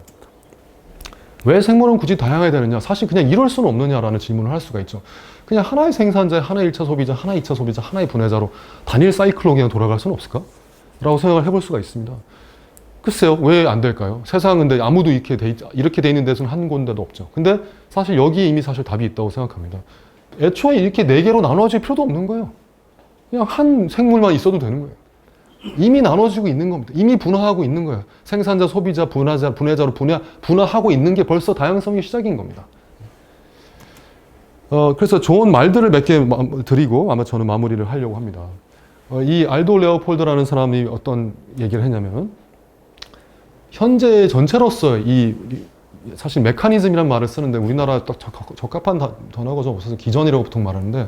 왜 생물은 굳이 다양해야 되느냐? 사실 그냥 이럴 수는 없느냐라는 질문을 할 수가 있죠. 그냥 하나의 생산자에 하나의 1차 소비자, 하나의 2차 소비자, 하나의 분해자로 단일 사이클로 그냥 돌아갈 수는 없을까? 라고 생각을 해볼 수가 있습니다. 글쎄요, 왜 안 될까요? 세상은 근데 아무도 이렇게 돼 있는 데서는 한 군데도 없죠. 근데 사실 여기에 이미 사실 답이 있다고 생각합니다. 애초에 이렇게 4개로 나눠질 필요도 없는 거예요. 그냥 한 생물만 있어도 되는 거예요. 이미 나눠지고 있는 겁니다. 이미 분화하고 있는 거예요. 생산자, 소비자, 분해자로 분화하고 있는 게 벌써 다양성의 시작인 겁니다. 그래서 좋은 말들을 몇 개 드리고 아마 저는 마무리를 하려고 합니다. 이 알도 레오폴드라는 사람이 어떤 얘기를 했냐면 현재 전체로서 사실 메커니즘이란 말을 쓰는데 우리나라 딱 적합한 단어가 좀 없어서 기전이라고 보통 말하는데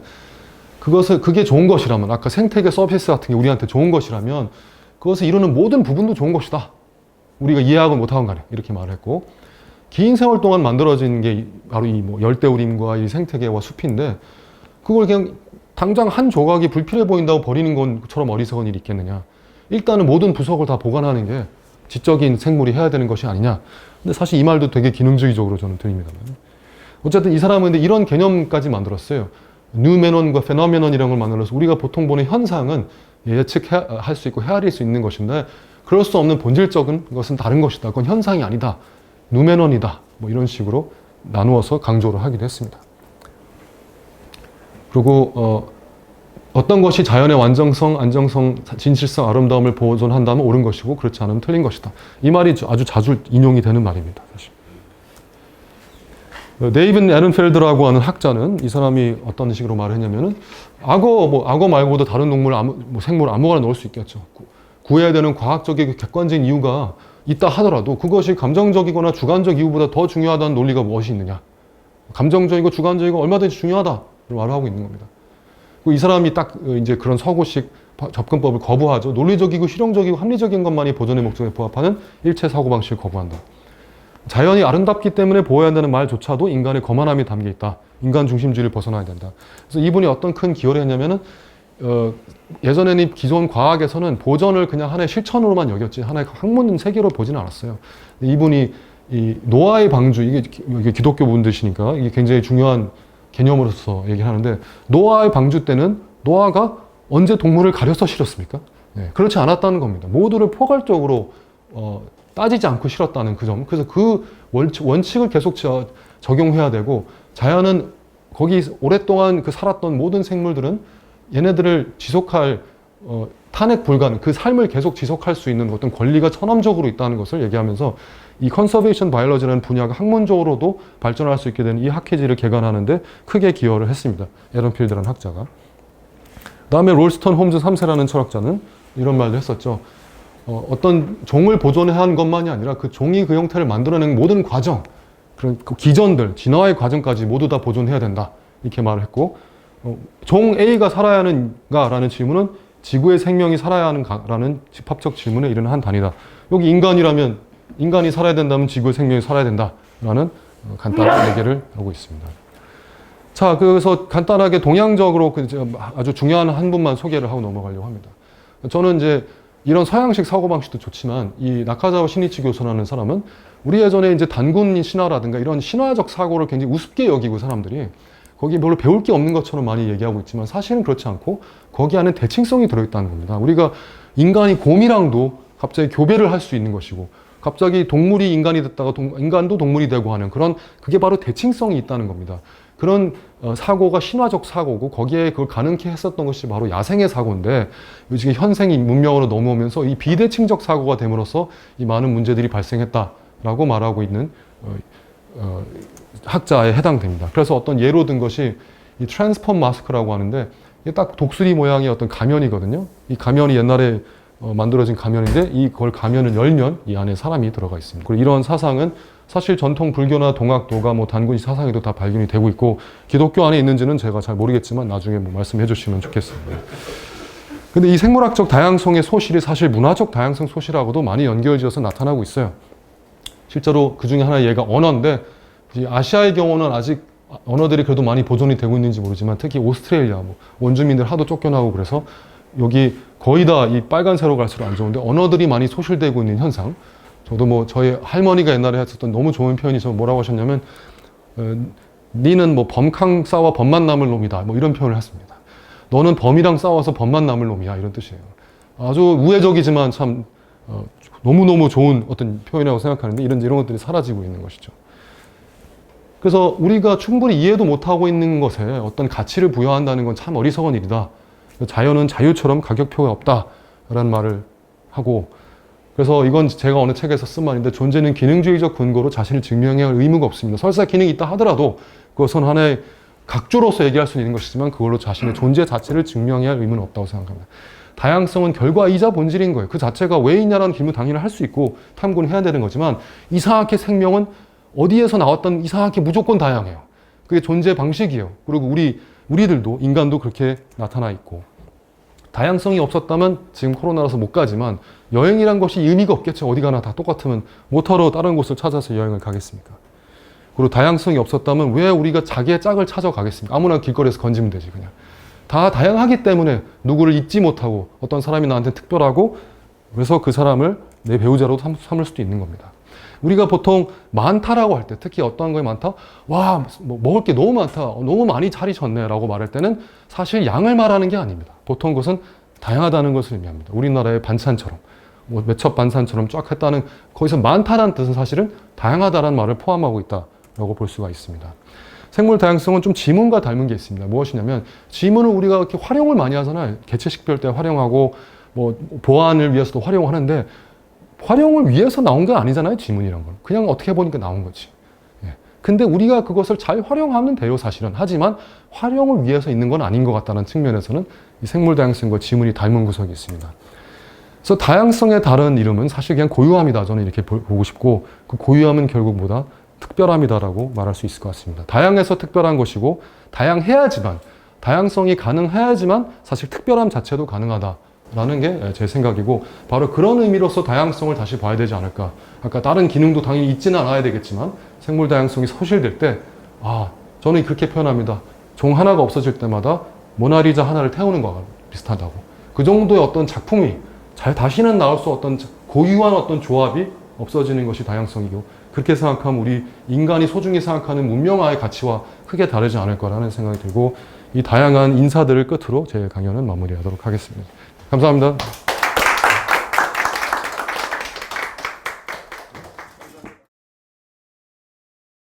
그게 좋은 것이라면 아까 생태계 서비스 같은 게 우리한테 좋은 것이라면 그것을 이루는 모든 부분도 좋은 것이다. 우리가 이해하고 못하건 간에 이렇게 말을 했고 긴 세월 동안 만들어진 게 바로 이 뭐 열대우림과 이 생태계와 숲인데 그걸 그냥 당장 한 조각이 불필요해 보인다고 버리는 것처럼 어리석은 일이 있겠느냐. 일단은 모든 부속을 다 보관하는 게 지적인 생물이 해야 되는 것이 아니냐. 근데 사실 이 말도 되게 기능주의적으로 저는 드립니다만. 어쨌든 이 사람은 근데 이런 개념까지 만들었어요. 뉴메논과 페노메논이라는 걸 만들어서 우리가 보통 보는 현상은 예측할 수 있고 헤아릴 수 있는 것인데 그럴 수 없는 본질적인 것은 다른 것이다. 그건 현상이 아니다. 누메논이다. 뭐 이런 식으로 나누어서 강조를 하기도 했습니다. 그리고 어떤 것이 자연의 완전성, 안정성, 진실성, 아름다움을 보존한다면 옳은 것이고 그렇지 않으면 틀린 것이다. 이 말이 아주 자주 인용이 되는 말입니다. 사실. 데이빗 에른펠드라고 하는 학자는 이 사람이 어떤 식으로 말을 했냐면은 악어 말고도 다른 동물, 생물 아무거나 넣을 수 있겠죠. 구해야 되는 과학적이고 객관적인 이유가 있다 하더라도 그것이 감정적이거나 주관적 이유보다 더 중요하다는 논리가 무엇이 있느냐. 감정적이고 주관적이고 얼마든지 중요하다. 말을 하고 있는 겁니다. 이 사람이 딱 이제 그런 서구식 접근법을 거부하죠. 논리적이고 실용적이고 합리적인 것만이 보존의 목적에 부합하는 일체 사고방식을 거부한다. 자연이 아름답기 때문에 보호해야 한다는 말조차도 인간의 거만함이 담겨 있다. 인간 중심주의를 벗어나야 된다. 그래서 이분이 어떤 큰 기여를 했냐면은 예전에는 기존 과학에서는 보존을 그냥 하나의 실천으로만 여겼지 하나의 학문 세계로 보지는 않았어요. 이분이 이 노아의 방주 이게 기독교 분들이시니까 이게 굉장히 중요한 개념으로서 얘기를 하는데 노아의 방주 때는 노아가 언제 동물을 가려서 실었습니까? 네, 그렇지 않았다는 겁니다. 모두를 포괄적으로 따지지 않고 실었다는 그 점. 그래서 그 원칙을 계속 적용해야 되고 자연은 거기 오랫동안 그 살았던 모든 생물들은 얘네들을 지속할 탄핵 불가능, 그 삶을 계속 지속할 수 있는 어떤 권리가 천함적으로 있다는 것을 얘기하면서 이 컨서베이션 바이올로지라는 분야가 학문적으로도 발전할 수 있게 되는 이 학회지를 개관하는데 크게 기여를 했습니다. 에런필드라는 학자가. 그다음에 롤스턴 홈즈 3세라는 철학자는 이런 말도 했었죠. 어떤 종을 보존해야 하는 것만이 아니라 그 종이 그 형태를 만들어내는 모든 과정, 그런 그 기전들, 진화의 과정까지 모두 다 보존해야 된다. 이렇게 말을 했고, 종 A가 살아야 하는가라는 질문은 지구의 생명이 살아야 하는가라는 집합적 질문에 이르는 한 단위다. 여기 인간이라면 인간이 살아야 된다면 지구의 생명이 살아야 된다라는 간단한 얘기를 하고 있습니다. 자, 그래서 간단하게 동양적으로 아주 중요한 한 분만 소개를 하고 넘어가려고 합니다. 저는 이제 이런 서양식 사고방식도 좋지만 이 나카자와 시니치 교수라는 사람은 우리 예전에 이제 단군 신화라든가 이런 신화적 사고를 굉장히 우습게 여기고 사람들이 거기 별로 배울 게 없는 것처럼 많이 얘기하고 있지만 사실은 그렇지 않고 거기 안에 대칭성이 들어있다는 겁니다. 우리가 인간이 곰이랑도 갑자기 교배를 할 수 있는 것이고 갑자기 동물이 인간이 됐다가 인간도 동물이 되고 하는 그런 그게 바로 대칭성이 있다는 겁니다. 그런 사고가 신화적 사고고 거기에 그걸 가능케 했었던 것이 바로 야생의 사고인데 요즘 현생이 문명으로 넘어오면서 이 비대칭적 사고가 됨으로써 이 많은 문제들이 발생했다라고 말하고 있는 학자에 해당됩니다. 그래서 어떤 예로 든 것이 이 트랜스폼 마스크라고 하는데 이게 딱 독수리 모양의 어떤 가면이거든요. 이 가면이 옛날에 만들어진 가면인데 이걸 가면을 열면 이 안에 사람이 들어가 있습니다. 그리고 이런 사상은 사실 전통 불교나 동학도가 단군 사상에도 다 발견이 되고 있고 기독교 안에 있는지는 제가 잘 모르겠지만 나중에 말씀해 주시면 좋겠습니다. 근데 이 생물학적 다양성의 소실이 사실 문화적 다양성 소실하고도 많이 연결지어서 나타나고 있어요. 실제로 그 중에 하나의 예가 언어인데 아시아의 경우는 아직 언어들이 그래도 많이 보존이 되고 있는지 모르지만 특히 오스트레일리아 원주민들 하도 쫓겨나고 그래서 여기 거의 다 이 빨간 새로 갈수록 안 좋은데 언어들이 많이 소실되고 있는 현상. 저도 저희 할머니가 옛날에 했었던 너무 좋은 표현이 뭐라고 하셨냐면 니는 범캉 싸워 범만 남을 놈이다 이런 표현을 했습니다. 너는 범이랑 싸워서 범만 남을 놈이야 이런 뜻이에요. 아주 우회적이지만 참 너무너무 좋은 어떤 표현이라고 생각하는데 이런 것들이 사라지고 있는 것이죠. 그래서 우리가 충분히 이해도 못하고 있는 것에 어떤 가치를 부여한다는 건 참 어리석은 일이다. 자연은 자유처럼 가격표가 없다라는 말을 하고 그래서 이건 제가 어느 책에서 쓴 말인데 존재는 기능주의적 근거로 자신을 증명해야 할 의무가 없습니다. 설사 기능이 있다 하더라도 그것은 하나의 각주로서 얘기할 수 있는 것이지만 그걸로 자신의 존재 자체를 증명해야 할 의무는 없다고 생각합니다. 다양성은 결과이자 본질인 거예요. 그 자체가 왜 있냐라는 질문 당연히 할 수 있고 탐구는 해야 되는 거지만 이상하게 생명은 어디에서 나왔던 이상하게 무조건 다양해요. 그게 존재 방식이에요. 그리고 우리들도 인간도 그렇게 나타나 있고 다양성이 없었다면 지금 코로나라서 못 가지만 여행이란 것이 의미가 없겠죠. 어디 가나 다 똑같으면 뭐하러 다른 곳을 찾아서 여행을 가겠습니까? 그리고 다양성이 없었다면 왜 우리가 자기의 짝을 찾아가겠습니까? 아무나 길거리에서 건지면 되지 그냥. 다 다양하기 때문에 누구를 잊지 못하고 어떤 사람이 나한테 특별하고 그래서 그 사람을 내 배우자로 삼을 수도 있는 겁니다. 우리가 보통 많다라고 할 때 특히 어떠한 거에 많다? 와, 뭐 먹을 게 너무 많다. 너무 많이 차리셨네 라고 말할 때는 사실 양을 말하는 게 아닙니다. 보통 그것은 다양하다는 것을 의미합니다. 우리나라의 반찬처럼 뭐 몇첩 반찬처럼 쫙 했다는 거기서 많다라는 뜻은 사실은 다양하다라는 말을 포함하고 있다라고 볼 수가 있습니다. 생물 다양성은 좀 지문과 닮은 게 있습니다. 무엇이냐면 지문을 우리가 이렇게 활용을 많이 하잖아요. 개체 식별 때 활용하고 뭐 보안을 위해서도 활용하는데 활용을 위해서 나온 게 아니잖아요. 지문이란 건. 그냥 어떻게 보니까 나온 거지. 예. 근데 우리가 그것을 잘 활용하면 돼요. 사실은. 하지만 활용을 위해서 있는 건 아닌 것 같다는 측면에서는 이 생물 다양성과 지문이 닮은 구석이 있습니다. 그래서 다양성의 다른 이름은 사실 그냥 고유함이다. 저는 이렇게 보고 싶고 그 고유함은 결국 뭐다? 특별함이다라고 말할 수 있을 것 같습니다. 다양해서 특별한 것이고 다양해야지만 다양성이 가능해야지만 사실 특별함 자체도 가능하다라는 게 제 생각이고 바로 그런 의미로서 다양성을 다시 봐야 되지 않을까. 아까 다른 기능도 당연히 있지는 않아야 되겠지만 생물 다양성이 소실될 때 저는 그렇게 표현합니다. 종 하나가 없어질 때마다 모나리자 하나를 태우는 거와 비슷하다고. 그 정도의 어떤 작품이 다시는 나올 수 없던 고유한 어떤 조합이 없어지는 것이 다양성이고 그렇게 생각하면 우리 인간이 소중히 생각하는 문명화의 가치와 크게 다르지 않을 거라는 생각이 들고 이 다양한 인사들을 끝으로 제 강연은 마무리하도록 하겠습니다. 감사합니다.